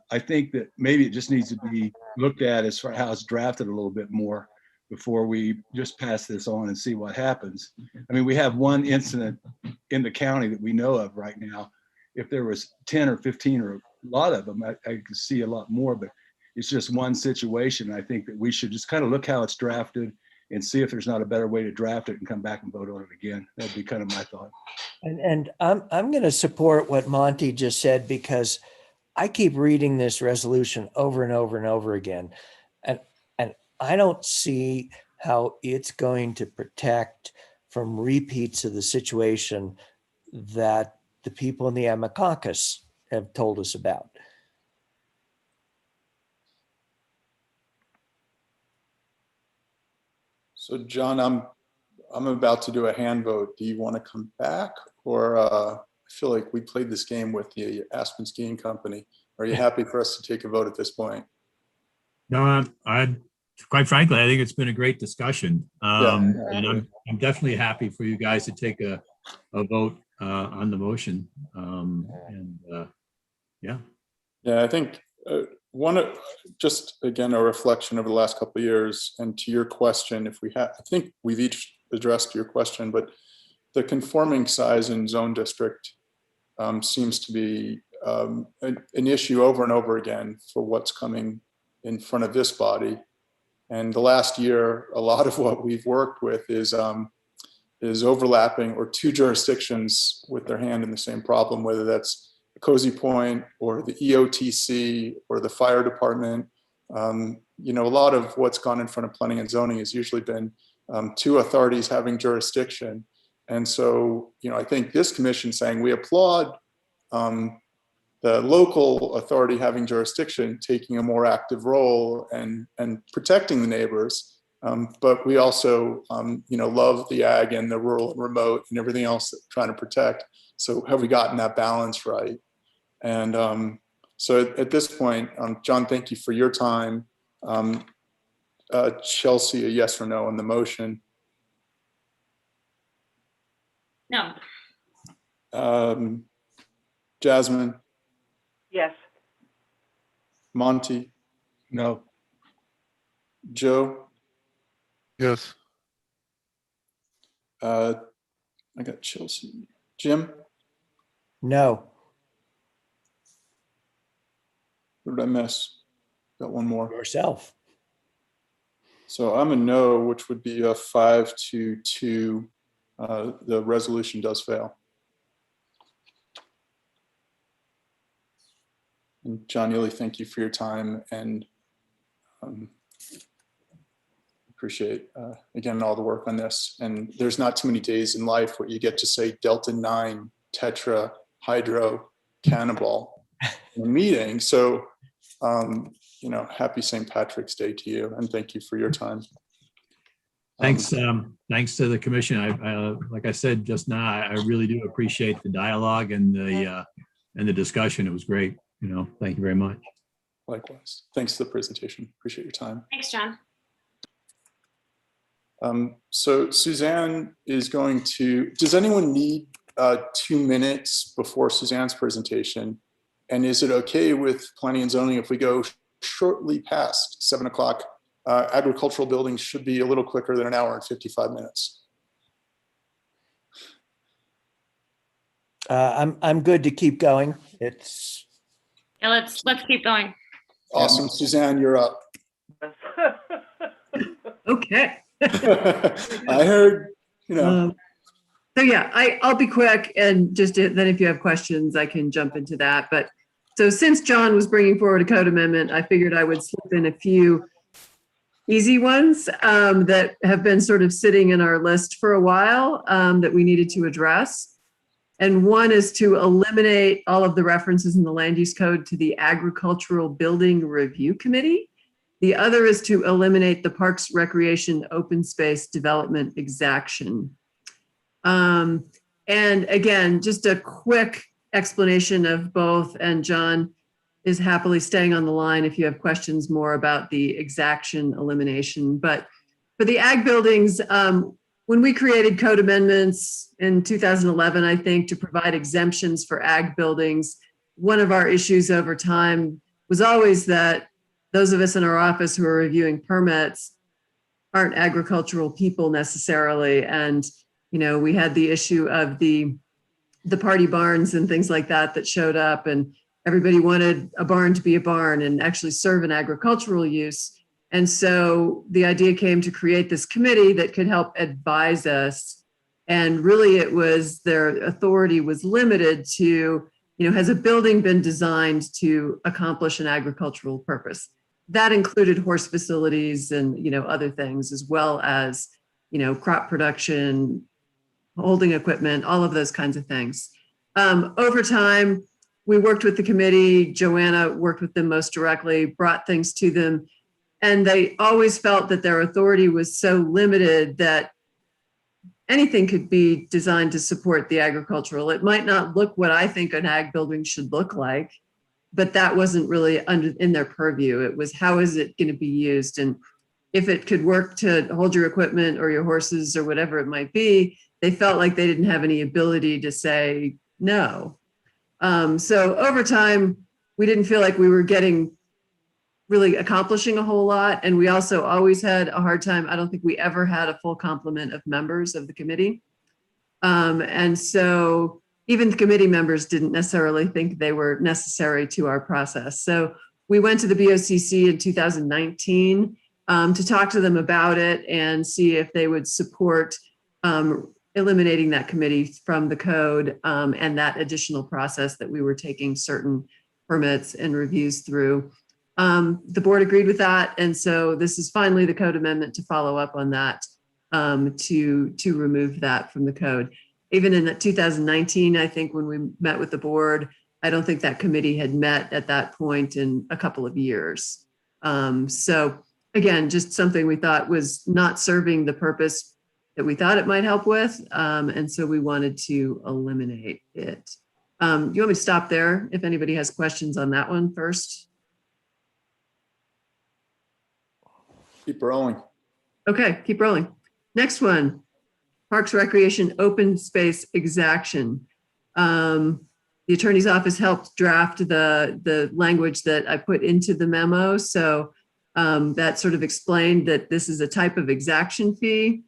I think that maybe it just needs to be looked at as far how it's drafted a little bit more before we just pass this on and see what happens. I mean, we have one incident in the county that we know of right now. If there was 10 or 15 or a lot of them, I could see a lot more, but it's just one situation. I think that we should just kind of look how it's drafted and see if there's not a better way to draft it and come back and vote on it again. That'd be kind of my thought. And I'm going to support what Monty just said, because I keep reading this resolution over and over and over again. And I don't see how it's going to protect from repeats of the situation that the people in the Epicoccus have told us about. So John, I'm about to do a hand vote. Do you want to come back, or I feel like we played this game with the Aspen Skiing Company? Are you happy for us to take a vote at this point? No, I quite frankly, I think it's been a great discussion. And I'm definitely happy for you guys to take a vote on the motion. Yeah. Yeah, I think just again, a reflection over the last couple of years, and to your question, I think we've each addressed your question, but the conforming size in zone district seems to be an issue over and over again for what's coming in front of this body. And the last year, a lot of what we've worked with is overlapping, or two jurisdictions with their hand in the same problem, whether that's the Cozy Point or the EOTC or the fire department. A lot of what's gone in front of planning and zoning has usually been two authorities having jurisdiction. And so, I think this commission saying we applaud the local authority having jurisdiction, taking a more active role and protecting the neighbors. But we also, love the ag and the rural and remote and everything else that we're trying to protect. So have we gotten that balance right? And so at this point, John, thank you for your time. Chelsea, a yes or no on the motion? No. Jasmine? Yes. Monty? No. Joe? Yes. I got Chelsea. Jim? No. What did I miss? Got one more. Yourself. So I'm a no, which would be a 5-2. The resolution does fail. And John Neely, thank you for your time, and appreciate, again, all the work on this. And there's not too many days in life where you get to say Delta 9, Tetra, Hydro, Cannibal in a meeting. So, happy St. Patrick's Day to you, and thank you for your time. Thanks. Thanks to the commission. I like I said just now, I really do appreciate the dialogue and the discussion. It was great. Thank you very much. Likewise. Thanks for the presentation. Appreciate your time. Thanks, John. So Suzanne is going to, does anyone need 2 minutes before Suzanne's presentation? And is it okay with planning and zoning if we go shortly past 7 o'clock? Agricultural buildings should be a little quicker than an hour and 55 minutes. I'm good to keep going. Yeah, let's keep going. Awesome. Suzanne, you're up. Okay. I heard, So yeah, I'll be quick, and just then if you have questions, I can jump into that. But so since John was bringing forward a code amendment, I figured I would slip in a few easy ones that have been sort of sitting in our list for a while that we needed to address. And one is to eliminate all of the references in the land use code to the Agricultural Building Review Committee. The other is to eliminate the Parks, Recreation, Open Space Development Exaction. And again, just a quick explanation of both, and John is happily staying on the line if you have questions more about the exaction elimination. But for the ag buildings, when we created code amendments in 2011, I think, to provide exemptions for ag buildings, one of our issues over time was always that those of us in our office who are reviewing permits aren't agricultural people necessarily. And, we had the issue of the party barns and things like that showed up, and everybody wanted a barn to be a barn and actually serve an agricultural use. And so the idea came to create this committee that could help advise us. And really their authority was limited to, has a building been designed to accomplish an agricultural purpose? That included horse facilities and, other things, as well as, crop production, holding equipment, all of those kinds of things. Over time, we worked with the committee. Joanna worked with them most directly, brought things to them, and they always felt that their authority was so limited that anything could be designed to support the agricultural. It might not look what I think an ag building should look like, but that wasn't really in their purview. It was, how is it going to be used? And if it could work to hold your equipment or your horses or whatever it might be, they felt like they didn't have any ability to say no. So over time, we didn't feel like we were really accomplishing a whole lot. And we also always had a hard time. I don't think we ever had a full complement of members of the committee. And so even the committee members didn't necessarily think they were necessary to our process. So we went to the BOCC in 2019 to talk to them about it and see if they would support eliminating that committee from the code and that additional process that we were taking certain permits and reviews through. The board agreed with that. And so this is finally the code amendment to follow up on that, to remove that from the code. Even in 2019, I think when we met with the board, I don't think that committee had met at that point in a couple of years. So again, just something we thought was not serving the purpose that we thought it might help with. And so we wanted to eliminate it. You want me to stop there if anybody has questions on that one first? Keep rolling. Okay, keep rolling. Next one, Parks Recreation Open Space Exaction. The attorney's office helped draft the language that I put into the memo. So that sort of explained that this is a type of exaction fee.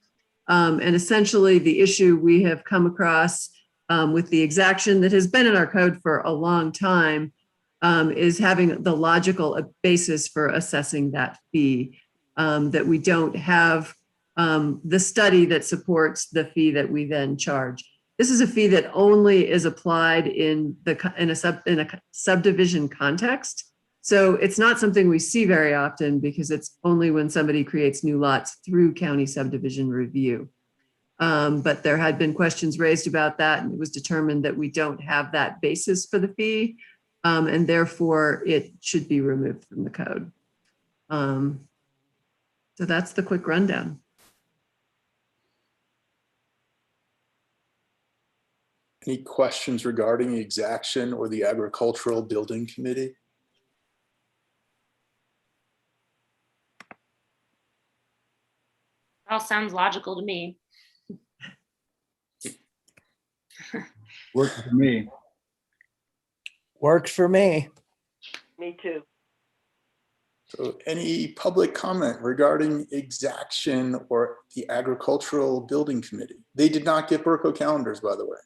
And essentially the issue we have come across with the exaction that has been in our code for a long time is having the logical basis for assessing that fee, that we don't have the study that supports the fee that we then charge. This is a fee that only is applied in a subdivision context. So it's not something we see very often because it's only when somebody creates new lots through county subdivision review. But there had been questions raised about that, and it was determined that we don't have that basis for the fee, and therefore it should be removed from the code. So that's the quick rundown. Any questions regarding the exaction or the agricultural building committee? All sounds logical to me. Works for me. Works for me. Me too. So any public comment regarding exaction or the agricultural building committee? They did not get Burko calendars, by the way.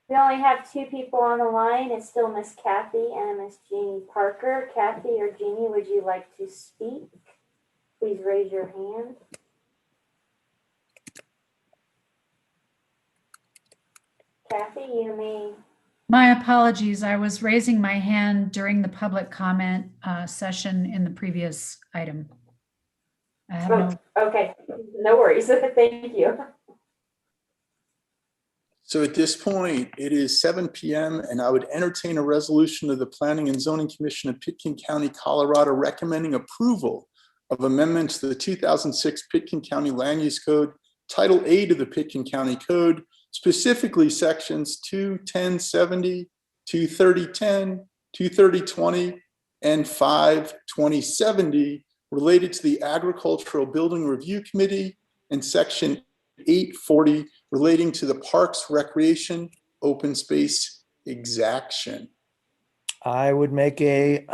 We only have two people on the line. It's still Miss Kathy and Miss Jeannie Parker. Kathy or Jeannie, would you like to speak? Please raise your hand. Kathy, you may. My apologies. I was raising my hand during the public comment session in the previous item. I have no. Okay, no worries. Thank you. So at this point, it is 7 p.m. and I would entertain a resolution of the Planning and Zoning Commission of Pitkin County, Colorado, recommending approval of amendments to the 2006 Pitkin County Land Use Code, Title 8 of the Pitkin County Code, specifically sections 21070, 23010, 23020, and 52070 related to the Agricultural Building Review Committee, and section 840 relating to the Parks, Recreation, Open Space Exaction. I would make a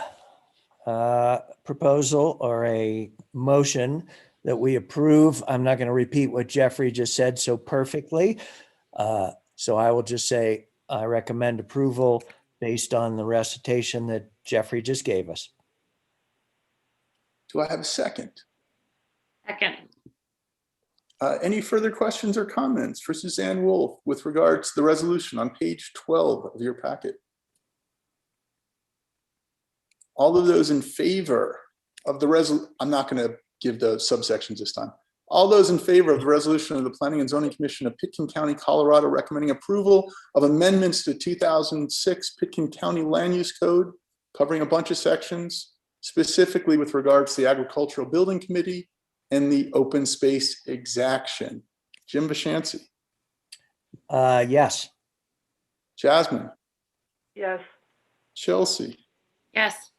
proposal or a motion that we approve. I'm not going to repeat what Jeffrey just said so perfectly. So I will just say I recommend approval based on the recitation that Jeffrey just gave us. Do I have a second? Second. Any further questions or comments for Suzanne Wolf with regards to the resolution on page 12 of your packet? All of those in favor of the resolution, I'm not going to give the subsections this time. All those in favor of the resolution of the Planning and Zoning Commission of Pitkin County, Colorado, recommending approval of amendments to 2006 Pitkin County Land Use Code, covering a bunch of sections, specifically with regards to the Agricultural Building Committee and the Open Space Exaction. Jim Vishansi, Yes. Jasmine, Yes. Chelsea, Yes.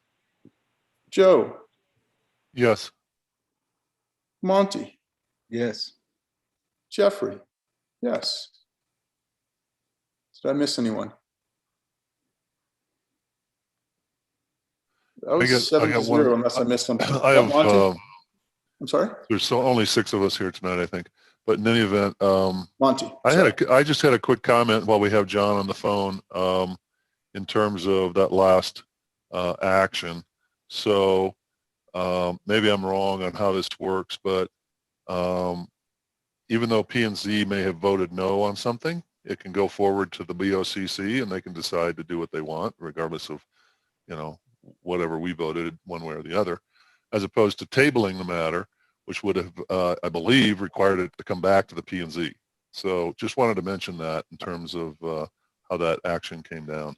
Joe, Yes. Monty, Yes. Jeffrey, yes. Did I miss anyone? That was I got 7-0 one. unless I missed something. I have, Monty? I'm sorry? there's only 6 of us here tonight, I think. But in any event, Monty. I just had a quick comment while we have John on the phone, in terms of that last action. So maybe I'm wrong on how this works, but even though P&Z may have voted no on something, it can go forward to the BOCC and they can decide to do what they want, regardless of, whatever we voted one way or the other, as opposed to tabling the matter, which would have, I believe, required it to come back to the P&Z. So just wanted to mention that in terms of how that action came down.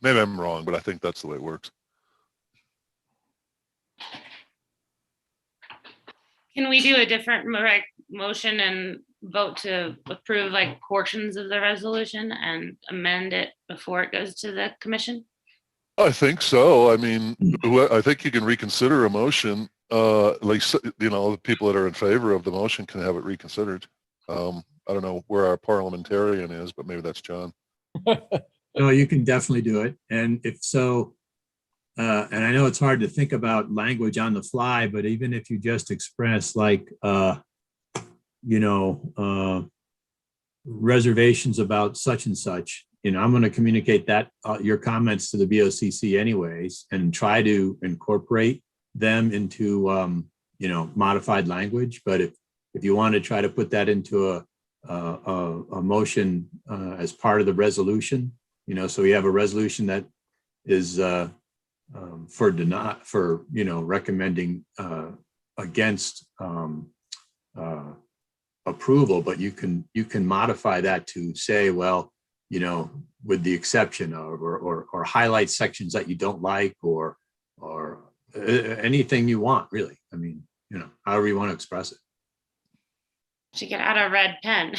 Maybe I'm wrong, but I think that's the way it works. Can we do a different motion and vote to approve portions of the resolution and amend it before it goes to the commission? I think so. I mean, I think you can reconsider a motion. The people that are in favor of the motion can have it reconsidered. I don't know where our parliamentarian is, but maybe that's John. No, you can definitely do it. And if so, and I know it's hard to think about language on the fly, but even if you just express reservations about such and such, I'm going to communicate that your comments to the BOCC anyways, and try to incorporate them into, modified language. But if you want to try to put that into a motion as part of the resolution, so we have a resolution that is recommending against approval, but you can modify that to say, well, with the exception of, or highlight sections that you don't like, or anything you want, really. I mean, however you want to express it. Should get out a red pen,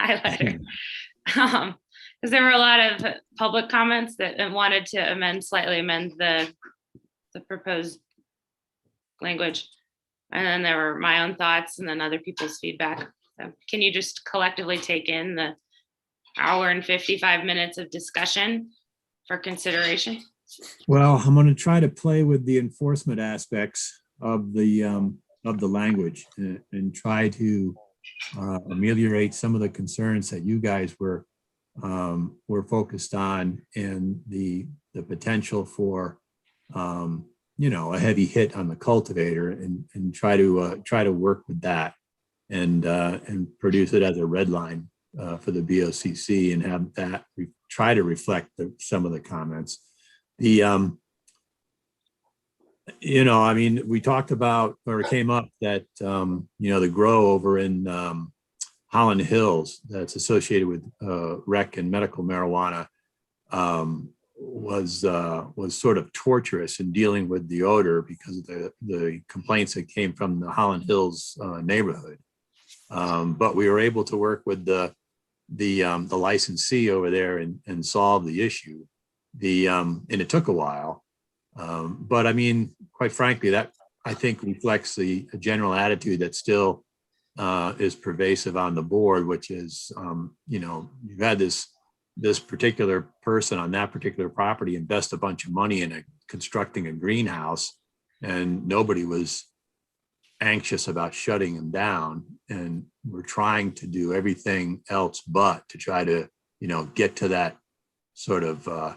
highlighter. Because there were a lot of public comments that wanted to slightly amend the proposed language. And then there were my own thoughts and then other people's feedback. So can you just collectively take in the hour and 55 minutes of discussion for consideration? Well, I'm going to try to play with the enforcement aspects of the language and try to ameliorate some of the concerns that you guys were focused on, and the potential for a heavy hit on the cultivator, and try to work with that and produce it as a red line for the BOCC, and have that try to reflect some of the comments. We talked about, or it came up that, the grow over in Holland Hills that's associated with rec and medical marijuana was sort of torturous in dealing with the odor because of the complaints that came from the Holland Hills neighborhood. But we were able to work with the licensee over there and solve the issue. And it took a while. But I mean, quite frankly, that I think reflects a general attitude that still is pervasive on the board, which is, you've had this particular person on that particular property invest a bunch of money in constructing a greenhouse, and nobody was anxious about shutting him down. And we're trying to do everything else but to try to, get to that sort of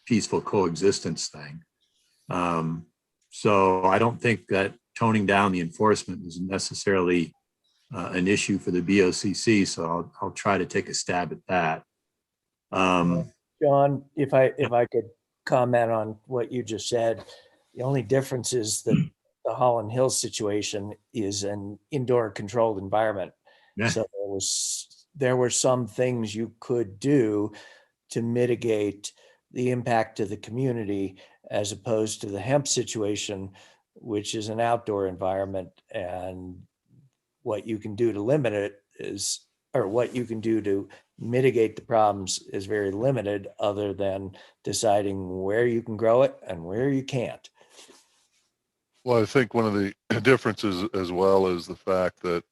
peaceful coexistence thing. So I don't think that toning down the enforcement is necessarily an issue for the BOCC. So I'll try to take a stab at that. John, if I could comment on what you just said, the only difference is that the Holland Hills situation is an indoor controlled environment. Yeah. So there were some things you could do to mitigate the impact to the community, as opposed to the hemp situation, which is an outdoor environment. And what you can do to limit it is, or what you can do to mitigate the problems is very limited, other than deciding where you can grow it and where you can't. Well, I think one of the differences as well is the fact that,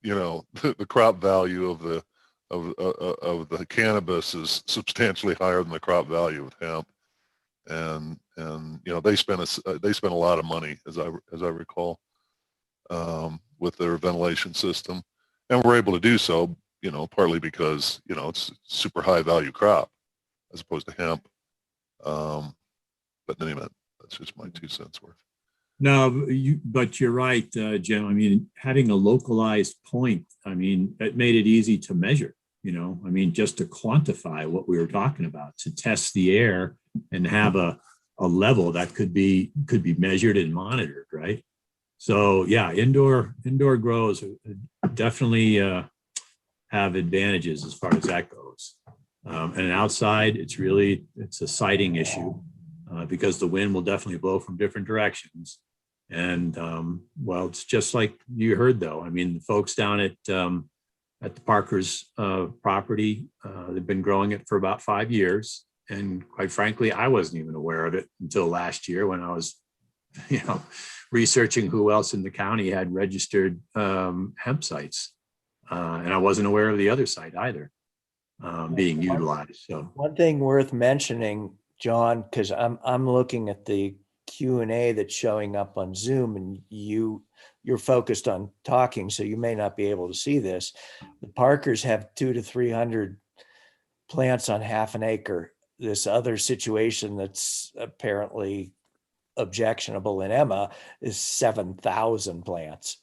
you know, the crop value of the cannabis is substantially higher than the crop value of hemp, and you know, they spent a lot of money, as I recall, with their ventilation system, and we're able to do so, you know, partly because, you know, it's super high value crop as opposed to hemp. But in any event, that's just my 2 cents worth. No, but you're right, Jim. I mean, having a localized point, I mean, it made it easy to measure, you know, I mean, just to quantify what we were talking about, to test the air and have a level that could be measured and monitored, right? So yeah, indoor grows definitely have advantages as far as that goes. And outside, it's a sighting issue because the wind will definitely blow from different directions. And well, it's just like you heard though. I mean, the folks down at the Parker's property, they've been growing it for about 5 years. And quite frankly, I wasn't even aware of it until last year when I was, you know, researching who else in the county had registered hemp sites. And I wasn't aware of the other site either being utilized. So one thing worth mentioning, John, because I'm looking at the Q&A that's showing up on Zoom, and you're focused on talking, so you may not be able to see this. The Parkers have 200 to 300 plants on half an acre. This other situation that's apparently objectionable in Emma is 7,000 plants.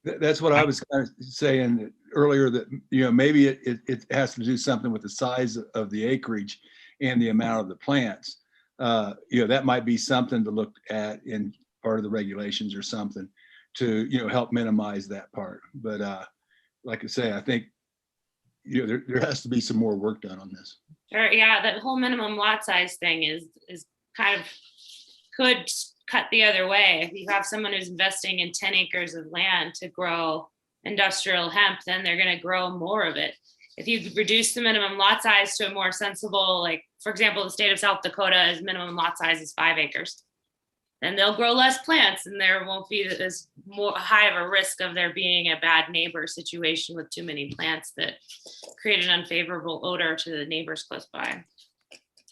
That's what I was kind of saying earlier, that, you know, maybe it has to do something with the size of the acreage and the amount of the plants. You know, that might be something to look at in part of the regulations or something to, you know, help minimize that part. But like I say, I think, you know, there has to be some more work done on this. Sure, yeah, that whole minimum lot size thing is kind of could cut the other way. If you have someone who's investing in 10 acres of land to grow industrial hemp, then they're going to grow more of it. If you reduce the minimum lot size to a more sensible, like, for example, the state of South Dakota's minimum lot size is 5 acres, then they'll grow less plants and there won't be as more high of a risk of there being a bad neighbor situation with too many plants that create an unfavorable odor to the neighbors close by.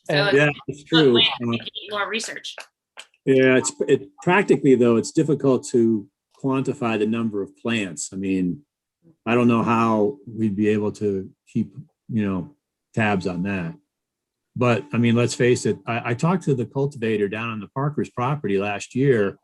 So yeah, it's true. More research. Yeah, it practically though, it's difficult to quantify the number of plants. I mean, I don't know how we'd be able to keep, you know, tabs on that. But I mean, let's face it, I talked to the cultivator down on the Parker's property last year,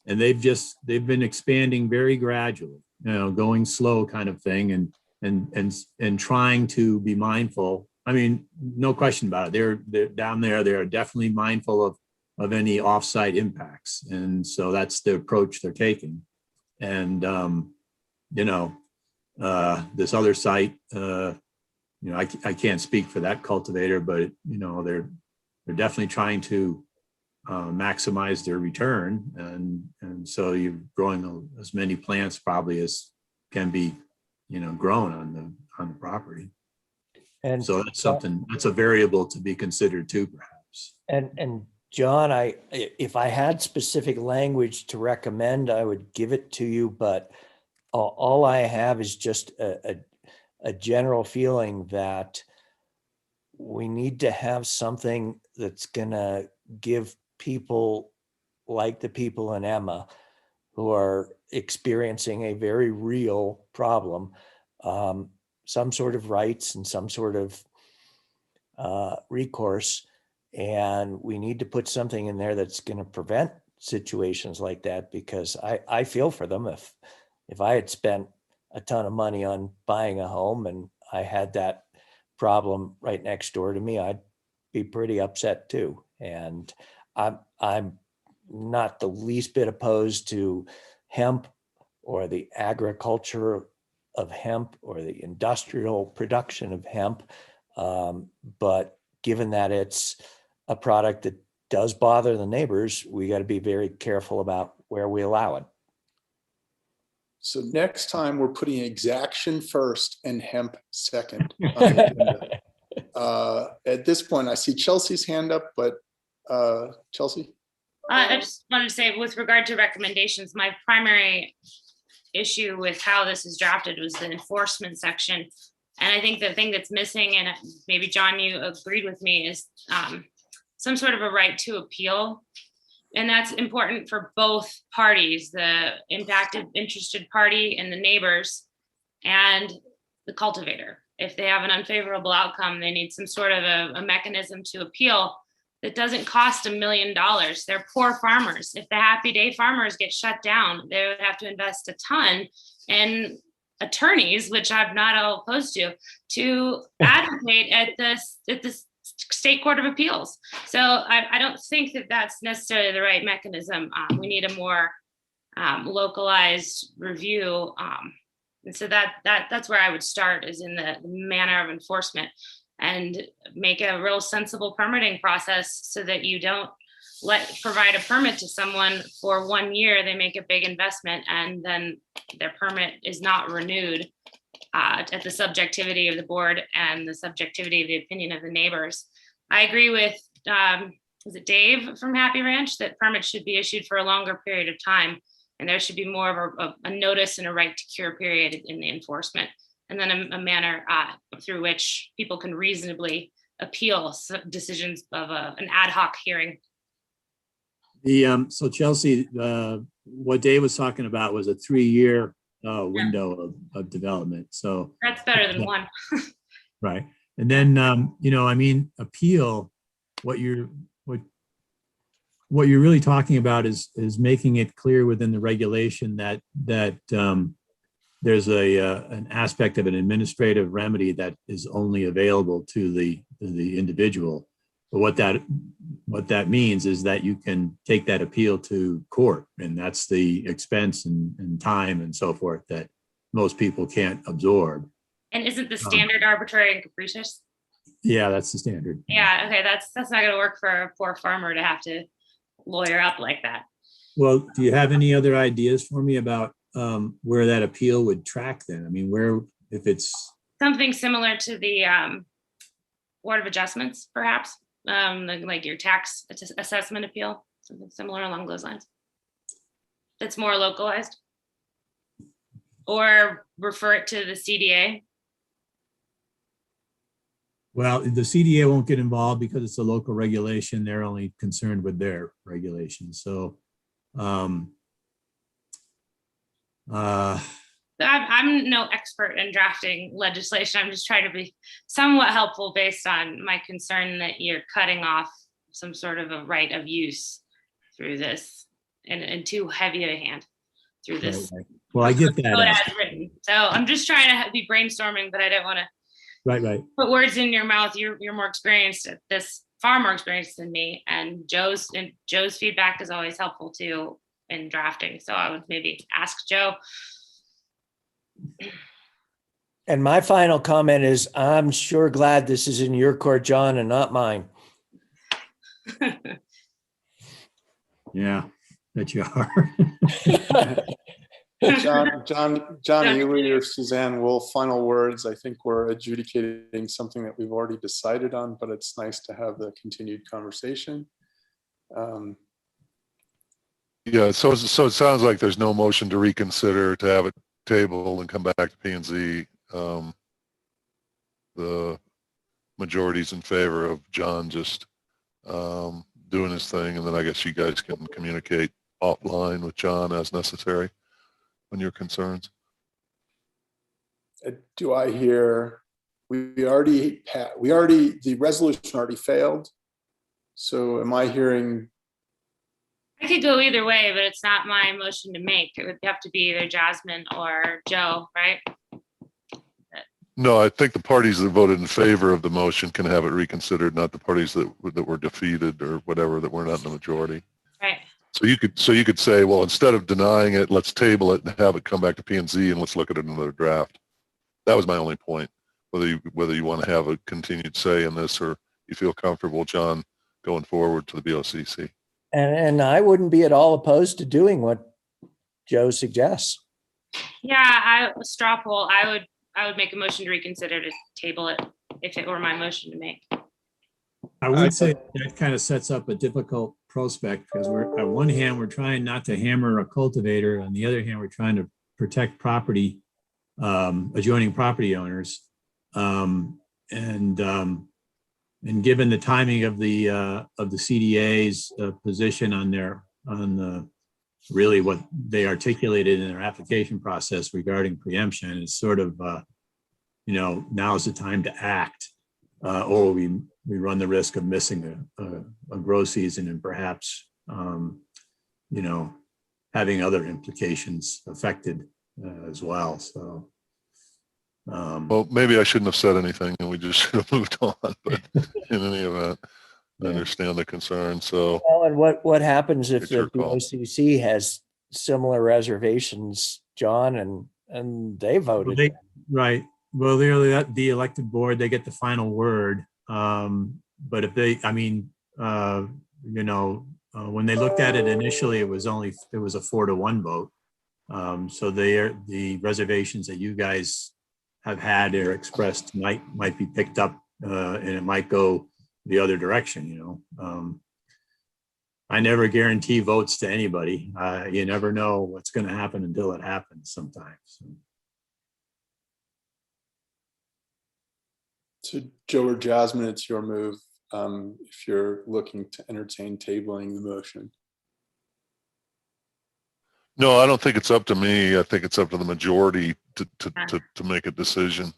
and they've been expanding very gradually, you know, going slow kind of thing, and trying to be mindful. I mean, no question about it. They're down there, they're definitely mindful of any offsite impacts. And so that's the approach they're taking. And, you know, this other site, you know, I can't speak for that cultivator, but, you know, they're definitely trying to maximize their return. And so you're growing as many plants probably as can be, you know, grown on the property. And so that's something, that's a variable to be considered too, perhaps. And John, if I had specific language to recommend, I would give it to you, but all I have is just a general feeling that we need to have something that's gonna give people like the people in Emma who are experiencing a very real problem, some sort of rights and some sort of recourse. And we need to put something in there that's going to prevent situations like that, because I feel for them. If I had spent a ton of money on buying a home and I had that problem right next door to me, I'd be pretty upset too. And I'm not the least bit opposed to hemp or the agriculture of hemp or the industrial production of hemp. But given that it's a product that does bother the neighbors, we got to be very careful about where we allow it. So next time we're putting exaction first and hemp second. On the agenda. At this point, I see Chelsea's hand up, but Chelsea? I just wanted to say, with regard to recommendations, my primary issue with how this is drafted was the enforcement section. And I think the thing that's missing, and maybe John, you agreed with me, is some sort of a right to appeal. And that's important for both parties, the impacted, interested party and the neighbors and the cultivator. If they have an unfavorable outcome, they need some sort of a mechanism to appeal that doesn't cost $1 million. They're poor farmers. If the Happy Day farmers get shut down, they would have to invest a ton in attorneys, which I'm not all opposed to advocate at the State Court of Appeals. So I don't think that that's necessarily the right mechanism. We need a more localized review. And so that's where I would start, is in the manner of enforcement, and make a real sensible permitting process so that you don't provide a permit to someone for 1 year, they make a big investment, and then their permit is not renewed at the subjectivity of the board and the subjectivity of the opinion of the neighbors. I agree with, is it Dave from Happy Ranch, that permits should be issued for a longer period of time, and there should be more of a notice and a right to cure period in the enforcement, and then a manner through which people can reasonably appeal decisions of an ad hoc hearing. So Chelsea, what Dave was talking about was a 3-year window of development. So that's better than one. Right. And then, appeal, what you're really talking about is making it clear within the regulation that there's an aspect of an administrative remedy that is only available to the individual. But what that means is that you can take that appeal to court, and that's the expense and time and so forth that most people can't absorb. And isn't the standard arbitrary and capricious? Yeah, that's the standard. Yeah, okay, that's not going to work for a poor farmer to have to lawyer up like that. Well, do you have any other ideas for me about where that appeal would track then? I mean, where, if it's something similar to the Board of Adjustments, perhaps, like your tax assessment appeal, something similar along those lines. That's more localized, or refer it to the CDA. Well, the CDA won't get involved because it's a local regulation. They're only concerned with their regulations. So I'm no expert in drafting legislation. I'm just trying to be somewhat helpful based on my concern that you're cutting off some sort of a right of use through this, and too heavy a hand through this. Right. Well, I get that. As written. So I'm just trying to be brainstorming, but I don't want to right put words in your mouth. You're more experienced at this, far more experienced than me, and Joe's feedback is always helpful too in drafting. So I would maybe ask Joe. And my final comment is, I'm sure glad this is in your court, John, and not mine. Yeah, that you are. John Ely or Suzanne Wolf, final words. I think we're adjudicating something that we've already decided on, but it's nice to have the continued conversation. Yeah, so it sounds like there's no motion to reconsider, to have it table and come back to P&Z. The majority's in favor of John just doing his thing, and then I guess you guys can communicate offline with John as necessary on your concerns. Do I hear the resolution already failed? So am I hearing? I could go either way, but it's not my motion to make. It would have to be either Jasmine or Joe, right? No, I think the parties that voted in favor of the motion can have it reconsidered, not the parties that were defeated or whatever, that were not in the majority. Right. So you could say, well, instead of denying it, let's table it and have it come back to P and Z and let's look at another draft. That was my only point. Whether you want to have a continued say in this, or you feel comfortable, John, going forward to the BOCC. And I wouldn't be at all opposed to doing what Joe suggests. Yeah, straw poll. I would make a motion to reconsider to table it if it were my motion to make. I would say that kind of sets up a difficult prospect because we're, on one hand, we're trying not to hammer a cultivator. On the other hand, we're trying to protect property, adjoining property owners. And given the timing of the CDA's position on really what they articulated in their application process regarding preemption, is sort of, now is the time to act, or we run the risk of missing a grow season and perhaps, having other implications affected as well. So. Well, maybe I shouldn't have said anything and we just should have moved on, but in any event, I understand the concern. So. Well, and what happens if It's the your call. BOCC has similar reservations, John, and they voted? Right. Well, they're the elected board, they get the final word. But if they, when they looked at it initially, it was a 4-1 vote. So the reservations that you guys have had or expressed might be picked up, and it might go the other direction. I never guarantee votes to anybody. You never know what's going to happen until it happens sometimes. So Joe or Jasmine, it's your move if you're looking to entertain tabling the motion. No, I don't think it's up to me. I think it's up to the majority to make a decision.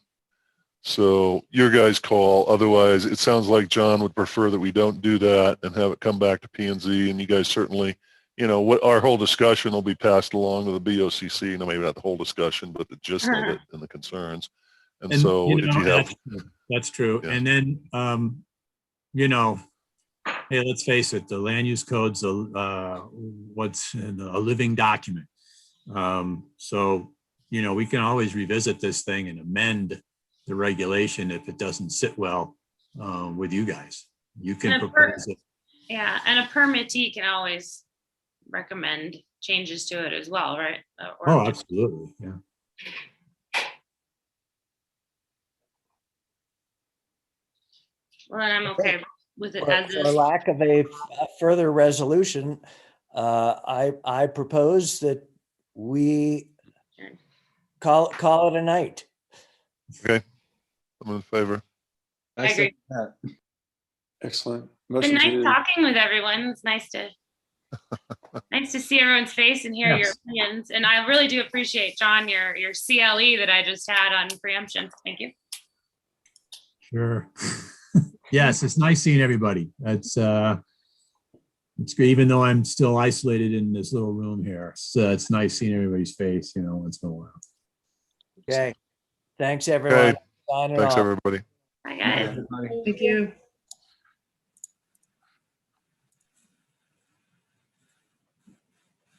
So your guys' call. Otherwise, it sounds like John would prefer that we don't do that and have it come back to P&Z. And you guys certainly, what our whole discussion will be passed along to the BOCC. No, maybe not the whole discussion, but the gist of it and the concerns. And so if you have, that's true. Yeah. And then, hey, let's face it, the land use code's what's a living document. So, we can always revisit this thing and amend the regulation if it doesn't sit well with you guys. You can propose it. Yeah, and a permittee can always recommend changes to it as well, right? Absolutely, yeah. Well, then I'm okay with it as For lack of a further resolution, I propose that we call it a night. Okay, I'm in favor. I agree. Excellent. It's been nice talking with everyone. It's nice to see everyone's face and hear your opinions. And I really do appreciate, John, your CLE that I just had on preemption. Thank you. Sure. Yes, it's nice seeing everybody. It's good, even though I'm still isolated in this little room here. So it's nice seeing everybody's face, once in a while. Okay. Thanks, everyone. Okay. Thanks, everybody. Bye, guys. Thank you.